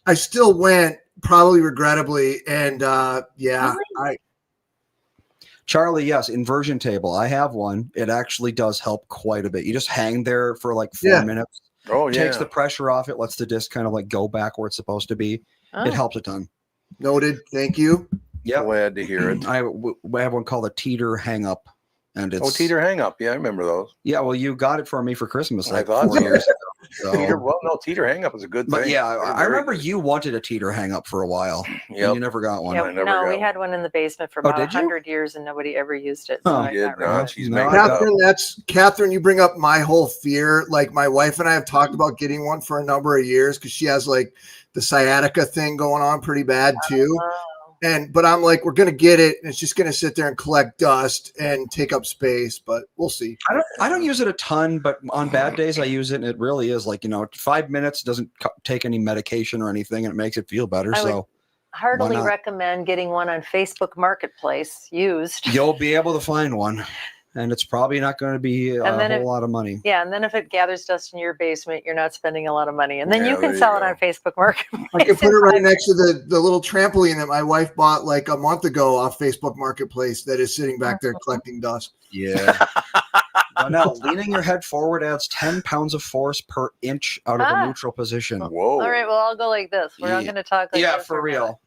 I still went, probably regrettably, and Really? Charlie, yes, inversion table. I have one. It actually does help quite a bit. You just hang there for like 4 minutes. Oh, yeah. Takes the pressure off. It lets the disc kind of like go back where it's supposed to be. Oh. It helps a ton. Noted. Thank you. Yeah. Glad to hear it. I have one called a teeter hang up. And it's teeter hang up. Yeah, I remember those. Yeah, well, you got it for me for Christmas like I thought 4 years ago. So. Teeter hang up is a good thing. But yeah, I remember you wanted a teeter hang up for a while. Yeah, you never got one. Yeah, no, we had one in the basement for about 100 years and nobody ever used it. So Catherine, you bring up my whole fear. Like my wife and I have talked about getting one for a number of years because she has like the sciatica thing going on pretty bad too. But I'm like, we're gonna get it, and it's just gonna sit there and collect dust and take up space. But we'll see. I don't use it a ton, but on bad days I use it, and it really is like 5 minutes. Doesn't take any medication or anything, and it makes it feel better. So heartily recommend getting one on Facebook Marketplace used. You'll be able to find one. And it's probably not going to be a whole lot of money. Yeah, and then if it gathers dust in your basement, you're not spending a lot of money. And then you can sell it on Facebook Marketplace. I can put it right next to the little trampoline that my wife bought like a month ago off Facebook Marketplace that is sitting back there collecting dust. Yeah. Now, leaning your head forward adds 10 pounds of force per inch out of a neutral position. Whoa. All right, well, I'll go like this. We're not going to talk like this. Yeah, for real.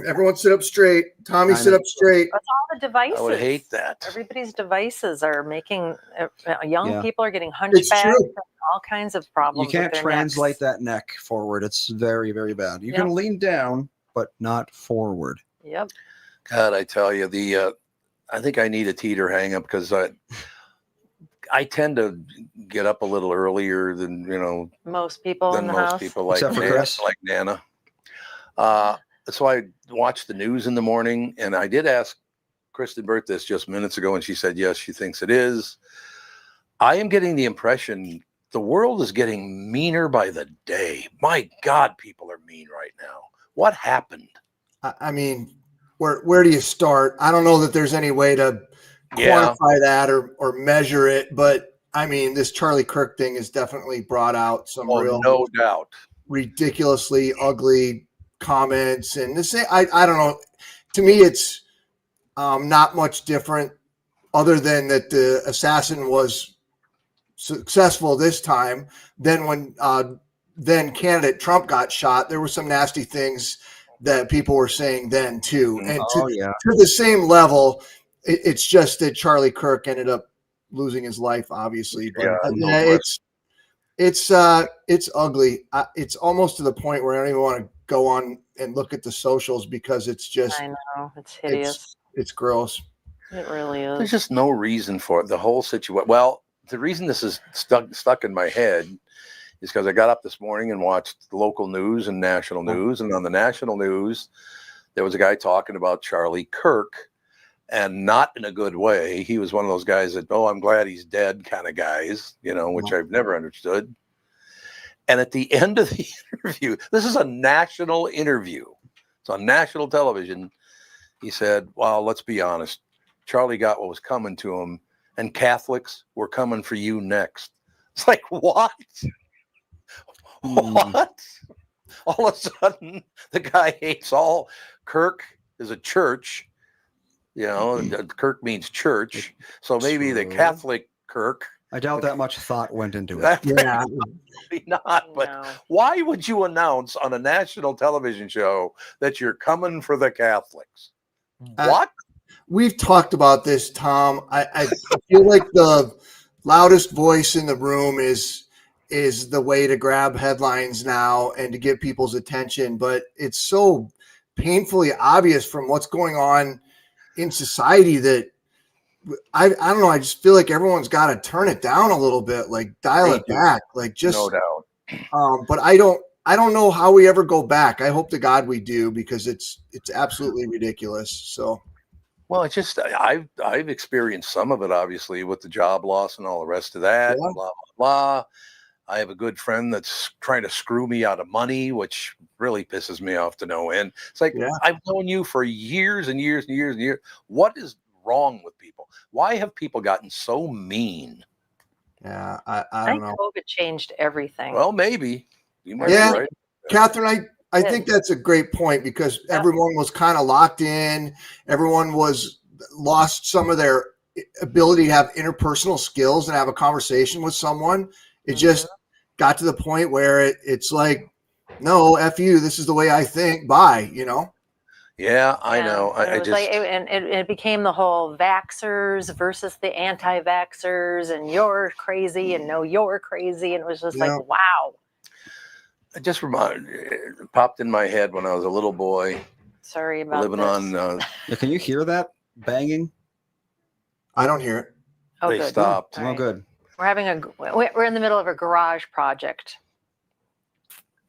Everyone sit up straight. Tommy, sit up straight. That's all the devices. I would hate that. Everybody's devices are making young people are getting hunchbacks and all kinds of problems. You can't translate that neck forward. It's very, very bad. You can lean down, but not forward. Yep. God, I tell you, I think I need a teeter hang up because I tend to get up a little earlier than most people in the house. People like Except for Chris. Like Nana. So I watched the news in the morning, and I did ask Kristen Burt this just minutes ago, and she said, yes, she thinks it is. I am getting the impression the world is getting meaner by the day. My God, people are mean right now. What happened? I mean, where do you start? I don't know that there's any way to quantify that or measure it, but I mean, this Charlie Kirk thing has definitely brought out some no doubt, ridiculously ugly comments. And this, I don't know. To me, it's not much different other than that the assassin was successful this time. Then when then candidate Trump got shot, there were some nasty things that people were saying then too. And to the same level, it's just that Charlie Kirk ended up losing his life, obviously. But it's ugly. It's almost to the point where I don't even want to go on and look at the socials because it's just, I know, it's hideous. It's gross. It really is. There's just no reason for it. The whole situation. Well, the reason this is stuck in my head is because I got up this morning and watched the local news and national news. And on the national news, there was a guy talking about Charlie Kirk, and not in a good way. He was one of those guys that, I'm glad he's dead kind of guys, which I've never understood. And at the end of the interview, this is a national interview. It's on national television. He said, well, let's be honest. Charlie got what was coming to him, and Catholics were coming for you next. It's like, what? What? All of a sudden, the guy hates all. Kirk is a church. Kirk means church. So maybe the Catholic Kirk. I doubt that much thought went into it. Yeah. Probably not. But why would you announce on a national television show that you're coming for the Catholics? What? We've talked about this, Tom. I feel like the loudest voice in the room is the way to grab headlines now and to get people's attention. But it's so painfully obvious from what's going on in society that I don't know. I just feel like everyone's got to turn it down a little bit, like dial it back, like just no doubt. But I don't know how we ever go back. I hope to God we do, because it's absolutely ridiculous. So, well, it's just I've experienced some of it, obviously, with the job loss and all the rest of that. Blah blah blah. I have a good friend that's trying to screw me out of money, which really pisses me off to no end. It's like, I've known you for years and years and years and years. What is wrong with people? Why have people gotten so mean? Yeah, I don't know. COVID changed everything. Well, maybe. You might be right. Catherine, I think that's a great point, because everyone was kind of locked in. Everyone was lost some of their ability to have interpersonal skills and have a conversation with someone. It just got to the point where it's like, no, F you, this is the way I think. Bye, you know? Yeah, I know. It I was just, like, it became the whole vaxxers versus the anti-vaxxers, and you're crazy, and no, you're crazy, and it was just Yeah. like, wow. it just it popped in my head when I was a little boy Sorry about living this. on. Yeah, can you hear that banging? I don't hear it. Oh, They good. stopped. All Oh, right. good. We're in the middle of a garage project.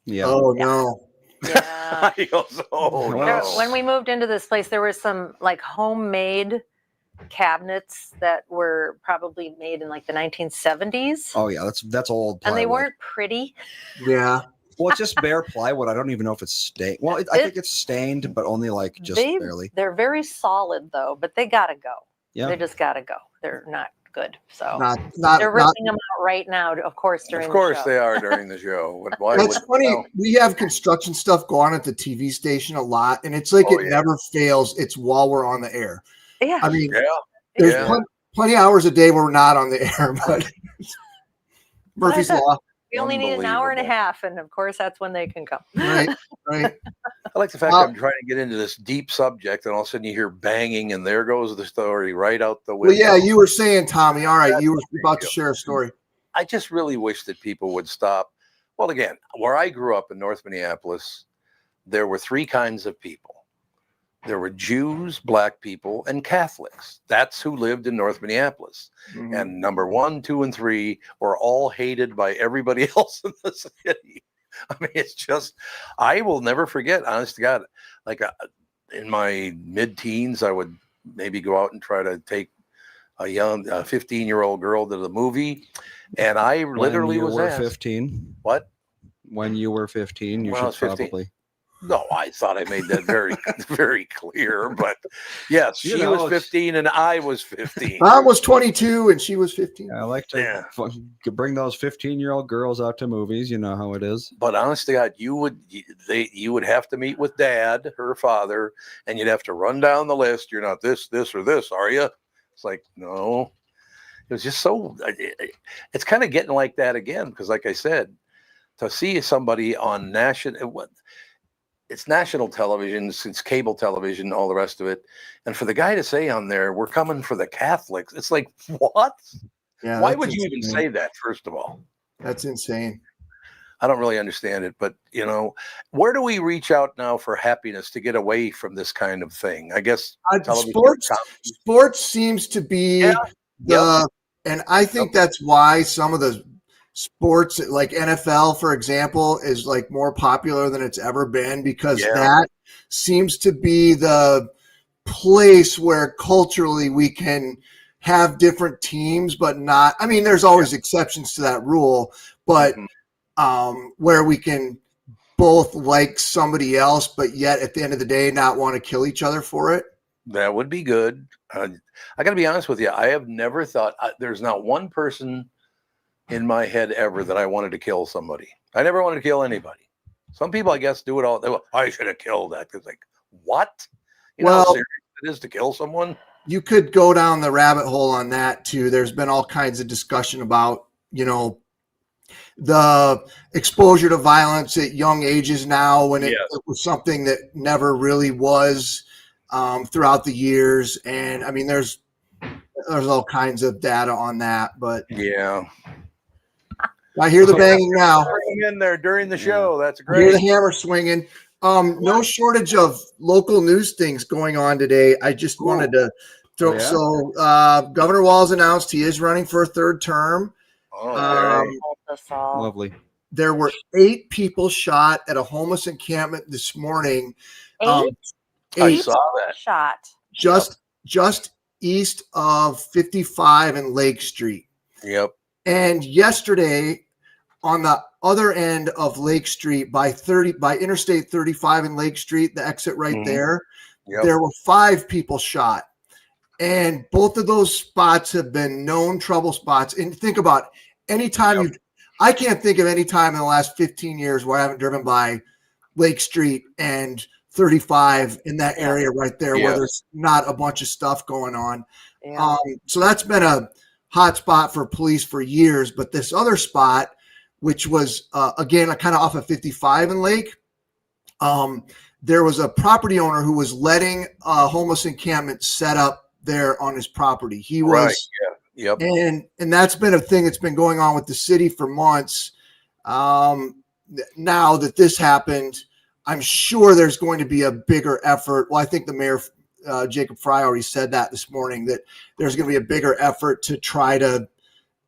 Yeah. Oh, no. Yeah. He goes, oh Well, no. When we moved into this place, there were some like homemade cabinets that were probably made in like the 1970s. Oh yeah, that's old plywood. And they weren't pretty. Yeah. Well, it's just bare plywood. I don't even know if it's stained. Well, I think it's stained, but only like just barely. They're very solid though, but they gotta go. Yeah. They just gotta go. They're not good. So Not they're ripping them out right now, of course, during Of course the show. they are during the show. Why That's would- funny. well, We have construction stuff go on at the TV station a lot, and it's like Oh, it yeah. never fails. It's while we're on the air. Yeah. I mean, yeah. there's Yeah. plenty of hours a day where we're not on the air, but Murphy's But I Law. We only need an hour and a Unbelievable. half, and of course that's when they can come. Right, right. I like the fact that I'm trying to get into this deep subject, and all of a sudden you hear banging, and there goes the story right out the Well, window. yeah, you were saying, Tommy. All right, That's you were a big about to deal. share a story. I just really wish that people would stop. Well, again, where I grew up in North Minneapolis, there were three kinds of people. There were Jews, black people, and Catholics. That's who lived in North Minneapolis. Mhm. And number 1, 2, and 3 were all hated by everybody else in the city. I mean, it's just, I will never forget, honest to God, like in my mid-teens, I would maybe go out and try to take a young 15-year-old girl to the movie. And I literally was asked, 15. what? When you were 15, you When I was should 15. probably. No, I thought I made that very, very clear. But yes, You she know, was it's- 15 and I was 15. Mom was 22 and she was 15. I like to Yeah. bring those 15-year-old girls out to movies. You know how it is. But honest to God, you would have to meet with Dad, her father, and you'd have to run down the list. You're not this, or this, are you? It's like, no. It was just so. It's kind of getting like that again because, like I said, to see somebody on it's national television, it's cable television, all the rest of it, and for the guy to say on there, "We're coming for the Catholics," it's like, what? Yeah, Why that's would you even insane. say that? First of all. That's insane. I don't really understand it, but where do we reach out now for happiness to get away from this kind of thing? I guess television, Sports seems to be and I think that's why some of the sports like NFL, for example, is like more popular than it's ever been because that seems to be the place where culturally we can have different teams, but not, I mean, there's always exceptions to that rule, but where we can both like somebody else, but yet at the end of the day, not want to kill each other for it. That would be good. I got to be honest with you. I have never thought there's not one person in my head ever that I wanted to kill somebody. I never wanted to kill anybody. Some people, I guess, do it all. They go, I should have killed that. It's like, what? You know how serious it is to kill someone? You could go down the rabbit hole on that too. There's been all kinds of discussion about, the exposure to violence at young ages now when it was something that never really was throughout the years. And I mean, there's all kinds of data on that, but yeah. I hear the banging now. Bring in there during the show. That's I hear great. the hammer swinging. No shortage of local news things going on today. I just wanted to throw. So Governor Walz announced he is running for a third term. Lovely. There were 8 people shot at a homeless encampment this morning. 8? I saw that. Shot. Just east of 55 and Lake Street. Yep. And yesterday, on the other end of Lake Street by Interstate 35 and Lake Street, the exit right there, there were 5 people shot. And both of those spots have been known trouble spots. And think about anytime I can't think of any time in the last 15 years where I haven't driven by Lake Street and 35 in that Yeah. area right there Yeah. where there's not a bunch of stuff going on. Yeah. So that's been a hot spot for police for years. But this other spot, which was, again, kind of off of 55 in Lake, there was a property owner who was letting a homeless encampment set up there on his property. He was, Right. Yeah. Yep. and that's been a thing that's been going on with the city for months. Now that this happened, I'm sure there's going to be a bigger effort. Well, I think the mayor, Jacob Fry, already said that this morning, that there's going to be a bigger effort to try to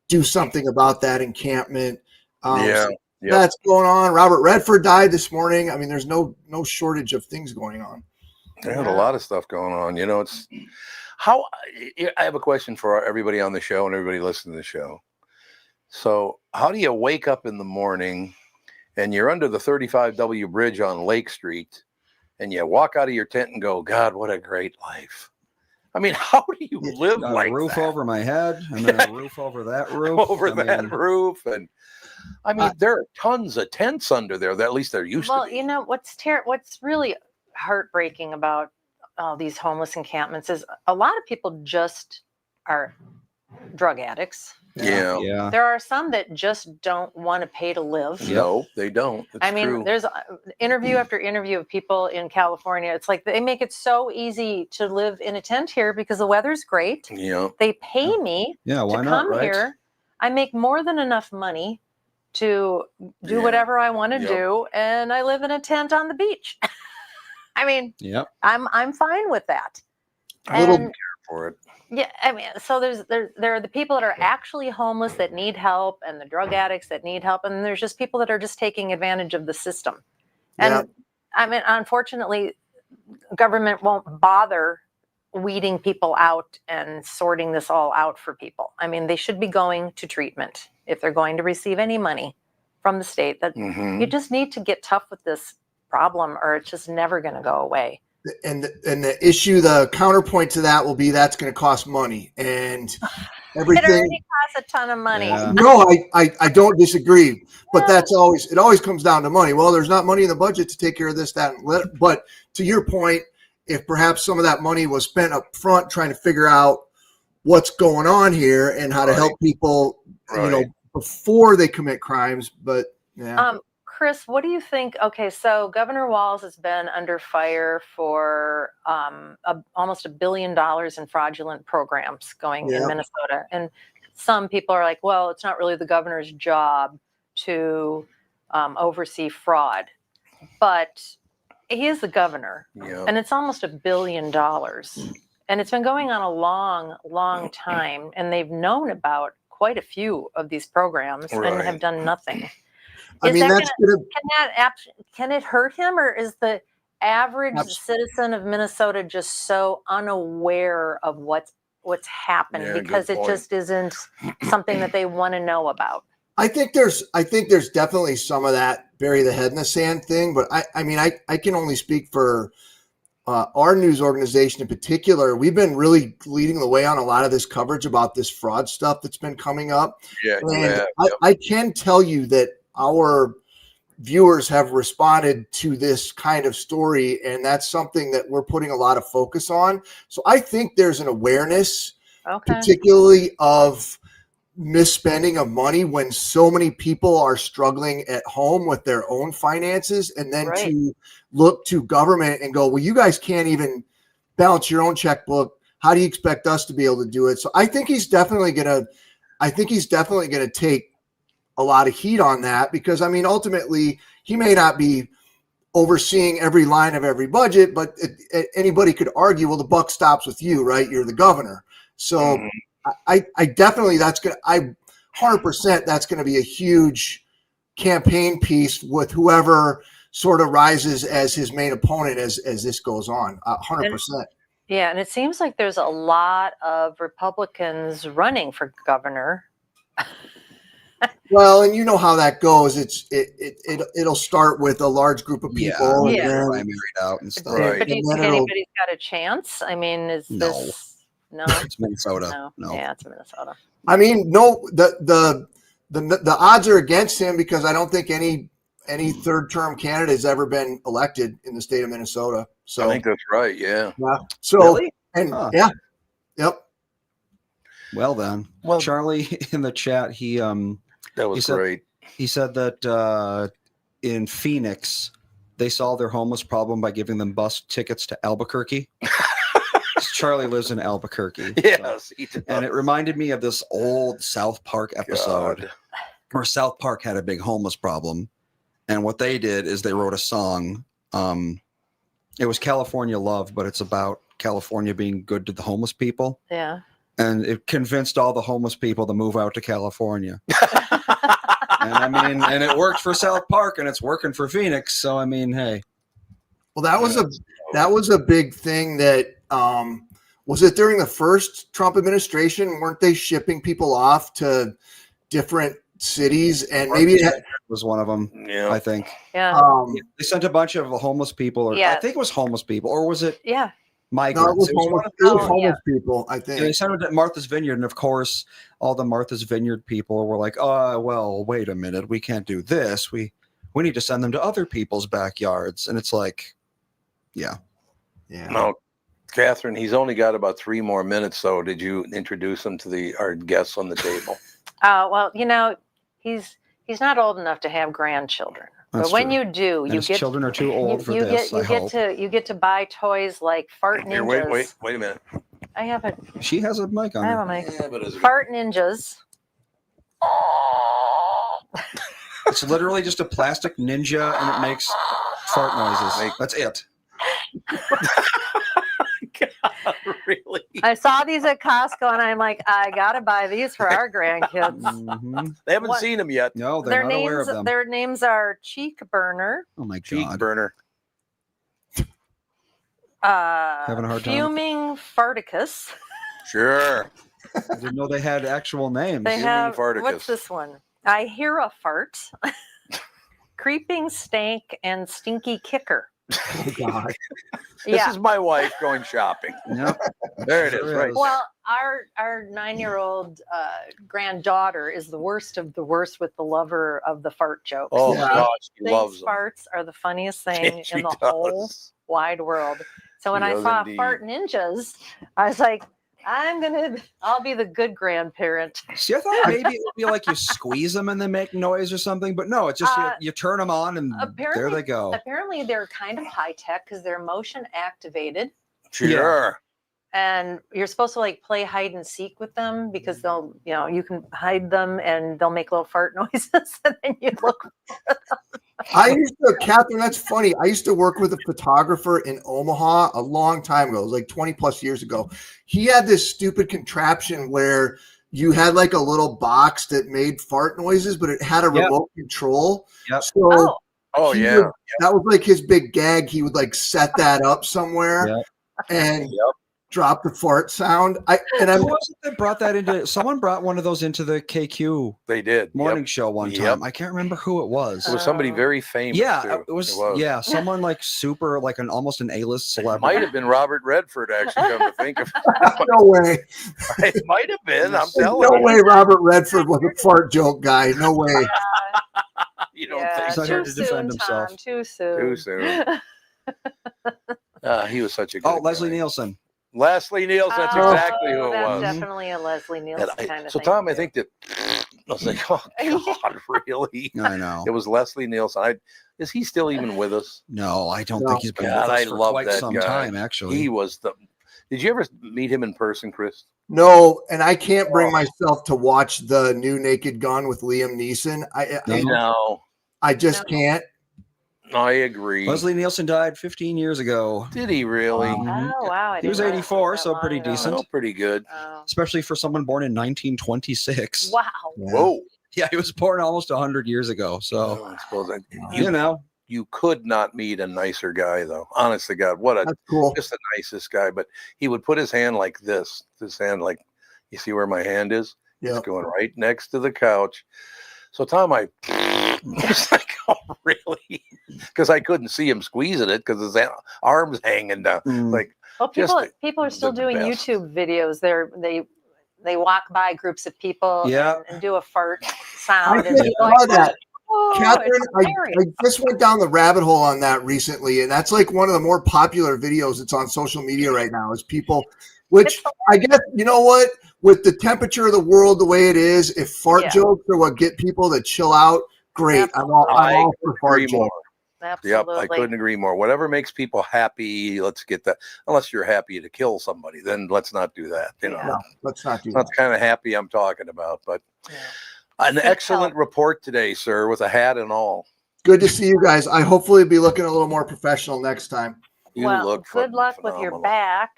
do something about that encampment. Yeah. So that's going on. Robert Redford died this morning. I mean, there's no shortage of things going on. They had a lot of stuff going on. You know, it's how I have a question for everybody on the show and everybody listening to the show. So, how do you wake up in the morning and you're under the 35W bridge on Lake Street and you walk out of your tent and go, God, what a great life? I mean, how do you live Got like a roof that? over my head and then a roof over that roof. Over that roof? And I mean, there are tons of tents under there. At least there used to Well, be. you know, what's really heartbreaking about all these homeless encampments is a lot of people just are drug addicts. Yeah. Yeah. There are some that just don't want to pay to live. Yep. No, they don't. It's I mean, true. there's interview after interview of people in California. It's like they make it so easy to live in a tent here because the weather's great. Yeah. They pay me Yeah. Why to not? come Right. here. I make more than enough money to do Yeah. whatever I want to Yep. do, and I live in a tent on the beach. I mean, Yep. I'm fine with that. I don't And care for it. yeah, I mean, so there are the people that are actually homeless that need help, and the drug addicts that need help, and there's just people that are just taking advantage of the system. And Yeah. I mean, unfortunately, government won't bother weeding people out and sorting this all out for people. I mean, they should be going to treatment if they're going to receive any money from the state. That Mhm. you just need to get tough with this problem, or it's just never going to go away. And the issue, the counterpoint to that will be that's going to cost money, and It everything. already costs a ton of money. Yeah. No, I don't disagree, but it always comes down to money. Well, there's not money in the budget to take care of this, that, and but to your point, if perhaps some of that money was spent up front trying to figure out what's going on here and how to Right. help people, Right. before they commit crimes. But yeah, Chris, what do you think? Okay, so Governor Walz has been under fire for almost $1 billion in fraudulent programs going in Yeah. Minnesota. And some people are like, well, it's not really the governor's job to oversee fraud. But he is the governor, Yeah. and it's almost $1 billion. And it's been going on a long, long time. And they've known about quite a few of these programs and Right. have done nothing. I mean, that's Can it hurt him, or is the average Abs- citizen of Minnesota just so unaware of what's happened Yeah, good because it point. just isn't something that they want to know about? I think there's definitely some of that bury the head in the sand thing, but I mean, I can only speak for our news organization in particular. We've been really leading the way on a lot of this coverage about this fraud stuff that's been coming up. Yeah. And Yeah. I can tell you that our viewers have responded to this kind of story, and that's something that we're putting a lot of focus on. So I think there's an awareness, Okay. particularly of misspending of money when so many people are struggling at home with their own finances, and then Right. to look to government and go, well, you guys can't even balance your own checkbook. How do you expect us to be able to do it? So I think he's definitely gonna take a lot of heat on that, because I mean, ultimately he may not be overseeing every line of every budget, but anybody could argue, well, the buck stops with you, right? You're the governor. So Mhm. I definitely, 100% that's going to be a huge campaign piece with whoever sort of rises as his main opponent as this goes on. 100%. Yeah, and it seems like there's a lot of Republicans running for governor. Well, and you know how that goes. It'll start with a large group of people. Yeah. And then, Married out and stuff. Right. But do you And then think it'll- anybody's got a chance? I mean, is No. this no? It's Minnesota. No. No. Yeah, it's Minnesota. I mean, no, the odds are against him, because I don't think any any third-term candidate has ever been elected in the state of Minnesota. So I think that's right. Yeah. yeah. So Really? and Huh. yeah, yep. Well then, Well, Charlie in the chat, he that was said- great. he said that in Phoenix they solved their homeless problem by giving them bus tickets to Albuquerque. Charlie lives in Albuquerque. Yes, he does. And it reminded me of this old South Park episode God. where South Park had a big homeless problem. And what they did is they wrote a song. It was California Love, but it's about California being good to the homeless people. Yeah. And it convinced all the homeless people to move out to California. And I mean, and it worked for South Park and it's working for Phoenix. So, I mean, hey. Well, that was a big thing that was it during the first Trump administration? Weren't they shipping people off to different cities? And maybe it was one of them, Yeah. I think. Yeah. They sent a bunch of homeless people, or Yeah. I think it was homeless people, or was it Yeah. migrants? no, it was It was homeless, one of it was those. homeless people, I And they think. sent it at Martha's Vineyard, and of course, all the Martha's Vineyard people were like, "Oh, well, wait a minute, we can't do this. We need to send them to other people's backyards." And it's like, yeah, Yeah. Now, Catherine, he's only got about 3 more minutes. So, did you introduce him to our guests on the table? Well, he's not old enough to have grandchildren. That's But when true. you do, and you his get children are too old for you this. get you get to buy toys like fart Here, ninjas. wait a minute. I have a She has a mic on I have her. a mic. Yeah, but is it- Fart ninjas. It's literally just a plastic ninja, and it makes fart noises. That's it. God, really? I saw these at Costco, and I'm like, I gotta buy these for our grandkids. Mhm. They haven't What? seen him yet. No, they're not aware of them. Their names are Cheek Burner, Oh my Cheek god. burner. Having a hard time? Fuming Farticus. Sure. I didn't know they had actual names. They Fuming have Farticus. what's this one? I hear a fart. Creeping Stank and Stinky Kicker. Oh, God. This Yeah. is my wife going shopping. Yep. There it Sure is, right is. Well, our 9-year-old granddaughter is the worst of the worst with the lover of the fart jokes. Oh, Yeah. God, she These loves them. farts are the funniest thing She in the does. whole wide world. So when She I does saw indeed. Fart Ninjas, I was like, I'll be the good grandparent. See, I thought maybe it would be like you squeeze them and they make noise or something, but no, it's just you turn them on and there apparently- they go. Apparently, they're kind of high tech because they're motion activated, Sure. and you're supposed to like play hide and seek with them because they'll, you can hide them and they'll make little fart noises, and then you look. I used to, Catherine, that's funny. I used to work with a photographer in Omaha a long time ago. It was like 20 plus years ago. He had this stupid contraption where you had like a little box that made fart noises, but it had a Yep. remote control. Yep. So Oh, he yeah. would- that was like his big gag. He would like set that up somewhere Yep. and Yep. drop the fart sound. I'm Who was it that brought that into? Someone brought one of those into the KQ They did. morning Yep. show one Yep. time. I can't remember who it was. It was somebody Oh. very famous. Yeah, too. it was. Yeah, someone like super, like almost an A-list It celebrity. might have been Robert Redford, actually, come to think of no way. it. It might have been. I'm There's telling no you. way Robert Redford was a fart joke guy. No way. You don't Yeah, think He's not so. here too to defend soon, himself. Tom. Too soon. Too soon. He was such a good Oh, Leslie guy. Nielsen. Leslie Nielsen, that's Oh, exactly who it that's was. definitely a Leslie Nielsen And kind of so, thing. Tom, I too. think that I was like, oh, God, really? I know. It was Leslie Nielsen. Is he still even with us? No, I don't No. think he's been God, with us I for love quite that some guy. time, actually. He was the. Did you ever meet him in person, Chris? No, and I can't bring Oh. myself to watch the new Naked Gun with Liam Neeson. No. I just can't. I agree. Leslie Nielsen died 15 years ago. Did he really? Mhm. Oh wow! I He was didn't know it 84, that so long pretty ago. decent. Oh, pretty good. Oh. Especially for someone born in 1926. Wow. Whoa. Yeah, he was born almost 100 years ago. So, Oh, I suppose you know, you could not meet a nicer guy, though. Honest to God, what a That's cool. just the nicest guy. But he would put his hand like this. His hand, like, you see where my hand is? Yeah. It's going right next to the couch. So Tom, I was like, oh, really? Because I couldn't see him squeezing it because his arms hanging down. Mm. Like, Well, Just people are still the doing best. YouTube videos. They walk by groups of people Yeah. and do a fart I sound. just And saw that. Catherine, it's I hilarious. just went down the rabbit hole on that recently, and that's like one of the more popular videos that's on social media right now is people, which I guess, you know what, with the temperature of the world the way it is, if fart Yeah. jokes are what get people to chill out, great. I'm all for fart agree more. jokes. Absolutely. Yep, I couldn't agree more. Whatever makes people happy, let's get that. Unless you're happy to kill somebody, then let's not do that. You know, No, let's not do that's that. the kind of happy I'm talking about. But Yeah. an Seek excellent help. report today, sir, with a hat and all. Good to see you guys. I hopefully be looking a little more professional next time. You Well, look good luck with your phenomenal. back.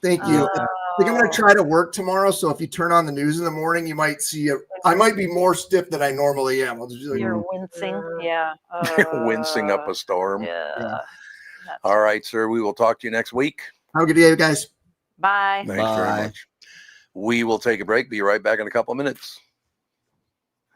Thank you. I think I'm going to try to work tomorrow. So if you turn on the news in the morning, you might see I might be more stiff than I normally am. I'll just be like, You're wincing. Yeah. Wincing up a storm. Yeah. That's All right, sir. We will talk to you next week. have a good day, guys. Bye. Thanks very Bye. much. We will take a break. Be right back in a couple of minutes.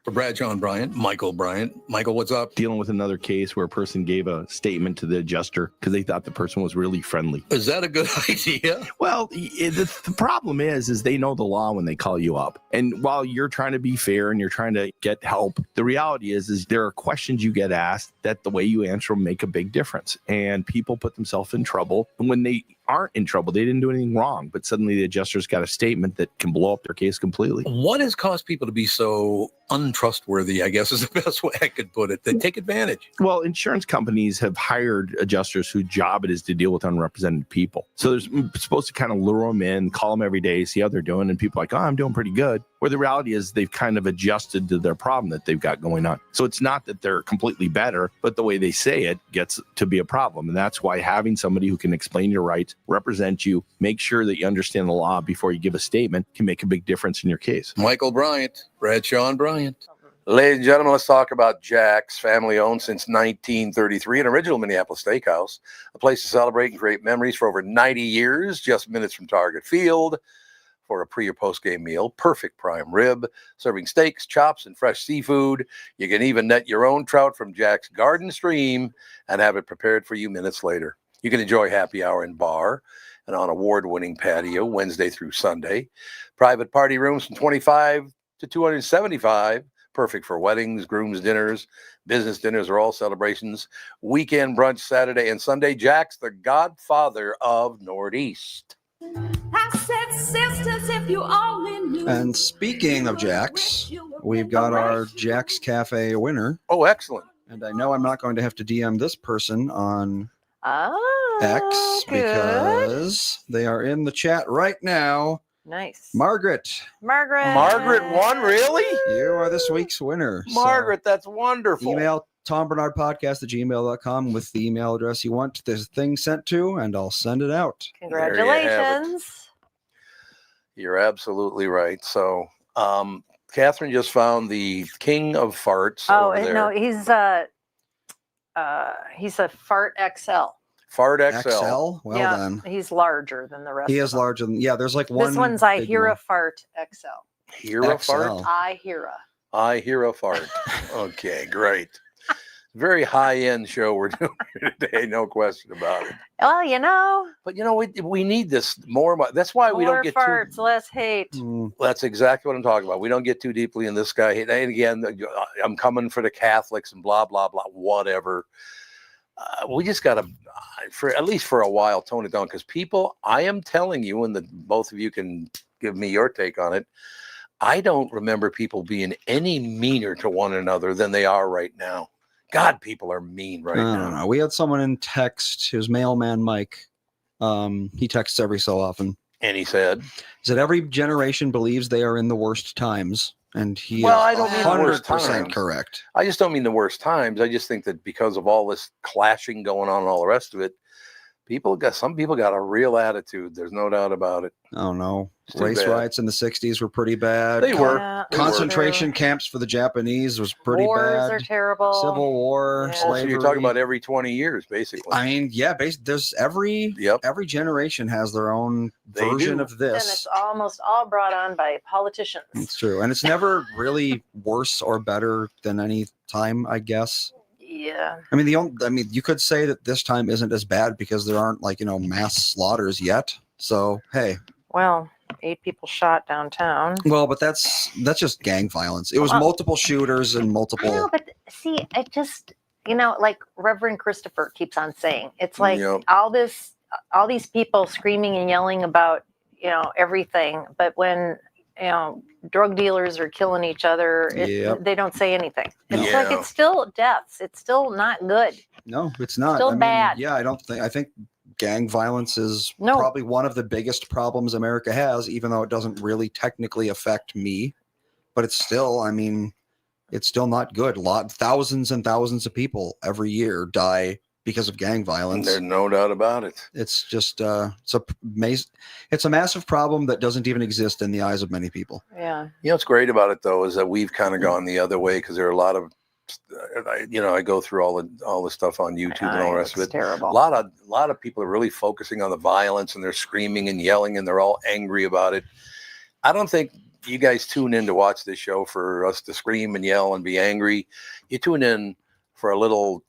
For Brad, John Bryant, Michael Bryant. Michael, what's up? Dealing with another case where a person gave a statement to the adjuster because they thought the person was really friendly. Is that a good idea? Well, the problem is they know the law when they call you up. And while you're trying to be fair and you're trying to get help, the reality is there are questions you get asked that the way you answer them make a big difference. And people put themselves in trouble. And when they aren't in trouble, they didn't do anything wrong, but suddenly the adjuster's got a statement that can blow up their case completely. What has caused people to be so untrustworthy, I guess is the best way I could put it? They take advantage. Well, insurance companies have hired adjusters whose job it is to deal with unrepresented people. So they're supposed to kind of lure them in, call them every day, see how they're doing. And people are like, oh, I'm doing pretty good. Where the reality is they've kind of adjusted to their problem that they've got going on. So it's not that they're completely better, but the way they say it gets to be a problem. And that's why having somebody who can explain your rights, represent you, make sure that you understand the law before you give a statement can make a big difference in your case. Michael Bryant, Brad Sean Bryant. Ladies and gentlemen, let's talk about Jack's, family owned since 1933, an original Minneapolis steakhouse, a place to celebrate and create memories for over 90 years, just minutes from Target Field. For a pre or post game meal, perfect prime rib, serving steaks, chops, and fresh seafood. You can even net your own trout from Jack's Garden Stream and have it prepared for you minutes later. You can enjoy happy hour in bar and on award-winning patio Wednesday through Sunday. Private party rooms from 25 to 275, perfect for weddings, groom's dinners, business dinners, or all celebrations. Weekend brunch Saturday and Sunday. Jack's, the godfather of Northeast. I said, sisters, if you only knew. And speaking of Jack's, we've got our Jack's Cafe winner. Oh, excellent. And I know I'm not going to have to DM this person on Oh, X good. because they are in the chat right now. Nice. Margaret, Margaret won, really? you are this week's winner. So Margaret, that's wonderful. email tombernardpodcast@gmail.com with the email address you want this thing sent to, and I'll send it out. Congratulations. You're absolutely right. So, Catherine just found the king of farts. Oh, over there. no, he's a Fart XL. Fart XL. XL? Well yeah, then. he's larger than the rest. He of is them. larger than, yeah, there's like one. This one's I big hear one. a fart XL. Hear a XL. fart? I hear a. I hear a fart. Okay, great. Very high-end show we're doing here today, no question about it. Well, you know. But, we need this more. That's why we More don't get farts, too. less hate. That's exactly what I'm talking about. We don't get too deeply in this guy. And again, I'm coming for the Catholics and blah, blah, blah, whatever. We just got to, at least for a while, tone it down. Because people, I am telling you, and both of you can give me your take on it, I don't remember people being any meaner to one another than they are right now. God, people are mean right I now. don't know. We had someone in text, his mailman Mike. He texts every so often. And he said every generation believes they are in the worst times. And he Well, is I don't mean the worst 100% times. correct. I just don't mean the worst times. I just think that because of all this clashing going on and all the rest of it, some people got a real attitude. There's no doubt about it. Oh no. It's too Race bad. riots in the 60s were pretty bad. They were. Yeah, They were. Concentration camps for the Japanese was pretty Wars bad. are terrible. Civil War, Yeah. So slavery. you're talking about every 20 years, basically. I mean, yeah, there's every generation has their own They version do. of And this. it's almost all brought on by politicians. It's true. And it's never really worse or better than any time, I guess. Yeah. I mean, you could say that this time isn't as bad because there aren't mass slaughters yet. So, hey. Well, 8 people shot downtown. Well, but that's just gang violence. It was multiple shooters and multiple. I know, but see, it just, like Reverend Christopher keeps on saying, it's like Yep. all these people screaming and yelling about, everything. But when, drug dealers are killing each other, Yep. they don't say anything. It's No. like, Yeah. it's still deaths. It's still not good. No, it's not. Still bad. Yeah, I think gang violence is No. probably one of the biggest problems America has, even though it doesn't really technically affect me. But it's still, it's still not good. Thousands and thousands of people every year die because of gang violence. There's no doubt about it. It's just it's a massive problem that doesn't even exist in the eyes of many people. Yeah. What's great about it though is that we've kind of gone the other way because there are a lot of, I go through all the stuff on YouTube and all the rest of It's it. terrible. A lot of people are really focusing on the violence and they're screaming and yelling and they're all angry about it. I don't think you guys tune in to watch this show for us to scream and yell and be angry. You tune in for a little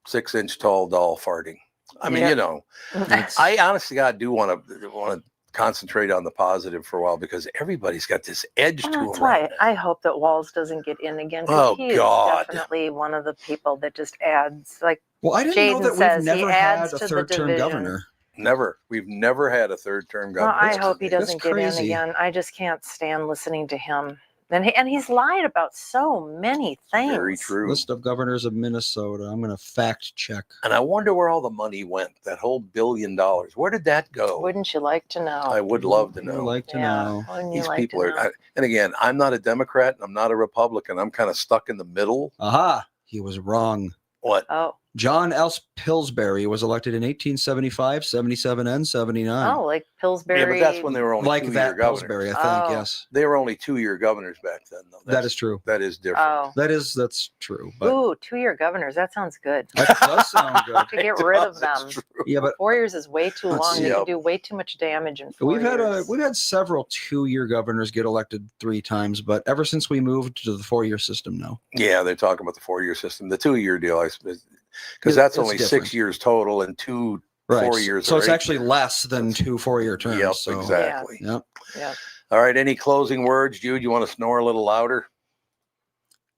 6-inch tall doll farting. I mean, I honestly, God, do want to concentrate on the positive for a while because everybody's got this edge to That's them. why I hope that Walls doesn't get in again. 'Cause Oh, he is God. definitely one of the people that just adds, like, Well, I didn't know Jaden that says, we've he never had adds a to the third-term division. governor. Never. We've never had a third-term Well, governor. I hope he That's doesn't get in crazy. again. I just can't stand listening to him. And he's lied about so many things. Very true. List of governors of Minnesota. I'm going to fact check. And I wonder where all the money went. That whole $1 billion. Where did that go? Wouldn't you like to know? I would love to I'd know. like to Yeah. know. Wouldn't you These like people to are, know? and again, I'm not a Democrat and I'm not a Republican. I'm kind of stuck in the middle. Aha! He was wrong. What? Oh, John L. Pillsbury was elected in 1875, 77, and 79. oh, like Pillsbury. Yeah, but that's when they were only Like two-year that governors. Pillsbury, I think, Oh. yes. They were only 2-year governors back then, though. That is true. That is different. Oh. That's true. But Ooh, 2-year governors. That sounds good. that does sound good. To get rid of That's them. true. Yeah, but 4 years is way too Let's long. see. They Yep. could do way too much damage in 4 we've years. had several 2-year governors get elected 3 times, but ever since we moved to the 4-year system now. Yeah, they're talking about the 4-year system. The 2-year deal, because It's that's only different. 6 years total and 2 Right. 4 years. So or it's 8 actually years. less than 2 4-year terms. Yep, so. exactly. Yep. Yeah. All right, any closing words, Jude? You want to snore a little louder?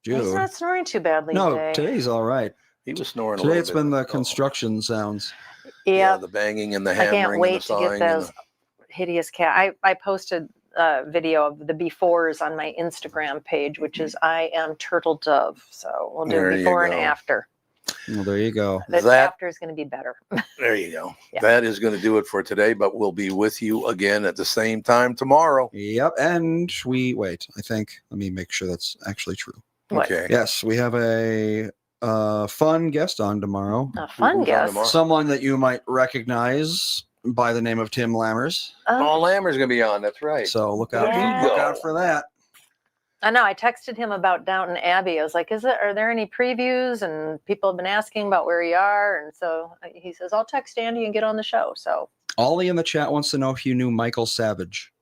He's Jude. not snoring too badly No, today. today's all right. He was snoring a Today little it's bit. been the Oh. construction sounds. Yeah. The banging and the I hammering can't wait and the to get sawing. and those hideous cat. I posted a video of the befores on my Instagram page, which is I am Turtle Dove. So we'll do There you before and go. after. Well, there you go. The That- after is going to be better. There you go. Yeah. That is going to do it for today, but we'll be with you again at the same time tomorrow. Yep. And let me make sure that's actually true. What? Okay. Yes, we have a fun guest on tomorrow. A fun Who's on guest. tomorrow? Someone that you might recognize by the name of Tim Lammers. Paul Lammer's going to be on. That's right. So look out, Yeah. look out for that. I know. I texted him about Downton Abbey. I was like, are there any previews? And people have been asking about where you are. And so he says, I'll text Andy and get on the show. So Ollie in the chat wants to know if you knew Michael Savage.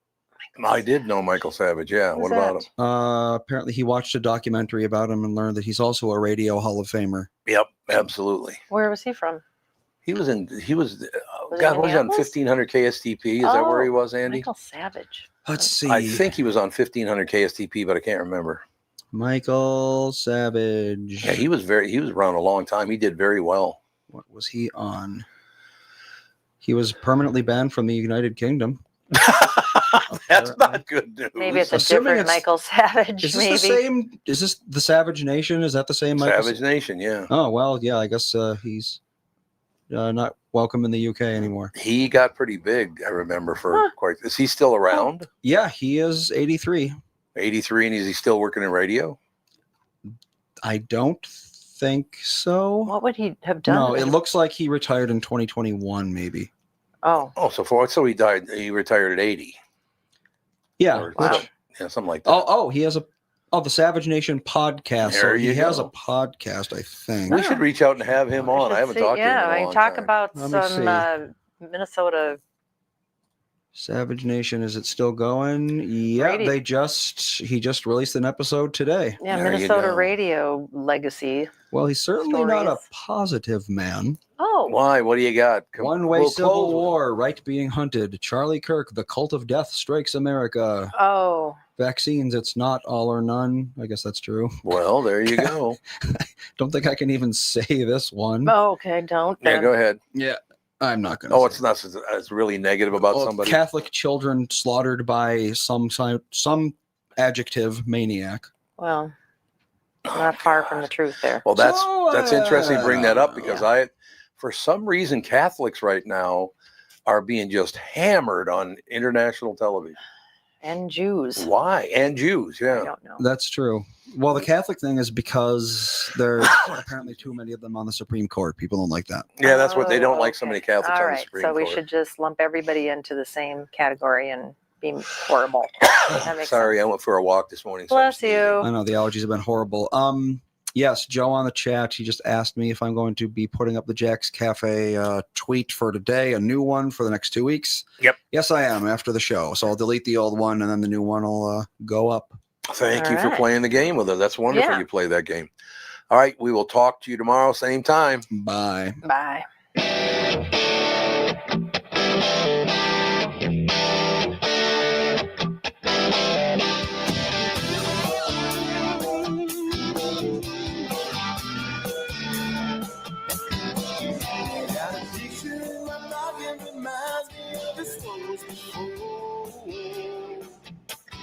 I did know Michael Savage. Yeah. Who's What about that? him? Apparently he watched a documentary about him and learned that he's also a radio Hall of Famer. Yep. Absolutely. Where was he from? He was Was he God, in was he on Minneapolis? 1500 KSTP? Is that where he was, Andy? Michael Savage. Let's see. I think he was on 1500 KSTP, but I can't remember. Michael Savage. Yeah, he was around a long time. He did very well. What was he on? He was permanently banned from the United Kingdom. That's not good news. Maybe it's a Assuming different it's- Michael Savage. Is this maybe. the same? Is this the Savage Nation? Is that the same Michael? Savage Nation. Yeah. Oh, well, yeah, I guess he's not welcome in the UK anymore. He got pretty big, I remember, for Huh. quite. Is he still around? Yeah, he is 83. 83, and is he still working in radio? I don't think so. What would he have done? No, it looks like he retired in 2021, maybe. Oh, Oh, so he died. He retired at 80. Yeah. Or- Wow. Yeah, something like that. Oh, he has the Savage Nation podcast. So There he you has go. a podcast, I think. We should reach out and have him on. I should haven't see- talked to him in a I long talk time. about Let me some Minnesota. Savage Nation, is it still going? Yeah, Radio. he just released an episode today. Yeah, There you Minnesota go. radio legacy. Well, he's certainly not a Stories. positive man. Oh, Why? What do you got? One-way We'll civil close with- war, right being hunted. Charlie Kirk, the cult of death strikes America. oh, Vaccines, it's not all or none. I guess that's true. Well, there you go. Don't think I can even say this one. Oh, okay, don't. Yeah, then. go ahead. Yeah, I'm not going to. Oh, it's not. It's really negative about Well, somebody. Catholic children slaughtered by some adjective maniac. Well, not far from the truth there. Well, that's interesting. You bring that up because Yeah. for some reason, Catholics right now are being just hammered on international television. And Jews. Why? And Jews, I yeah. don't know. That's true. Well, the Catholic thing is because there's apparently too many of them on the Supreme Court. People don't like that. Yeah, that's what they don't like so okay. many Catholics All on the right, Supreme so Court. we should just lump everybody into the same category and be horrible. That makes Sorry, sense. I went for a walk this morning. so I'm Bless sneezing. you. I know the allergies have been horrible. Yes, Joe on the chat. He just asked me if I'm going to be putting up the Jack's Cafe tweet for today, a new one for the next 2 weeks. Yep. Yes, I am after the show. So I'll delete the old one and then the new one will go up. Thank All you for right. playing the game with us. That's wonderful Yeah. you play that game. All right, we will talk to you tomorrow, same time. Bye. Bye.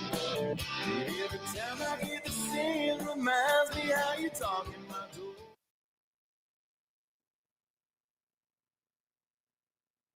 Every time I hear the same reminds me how you talking my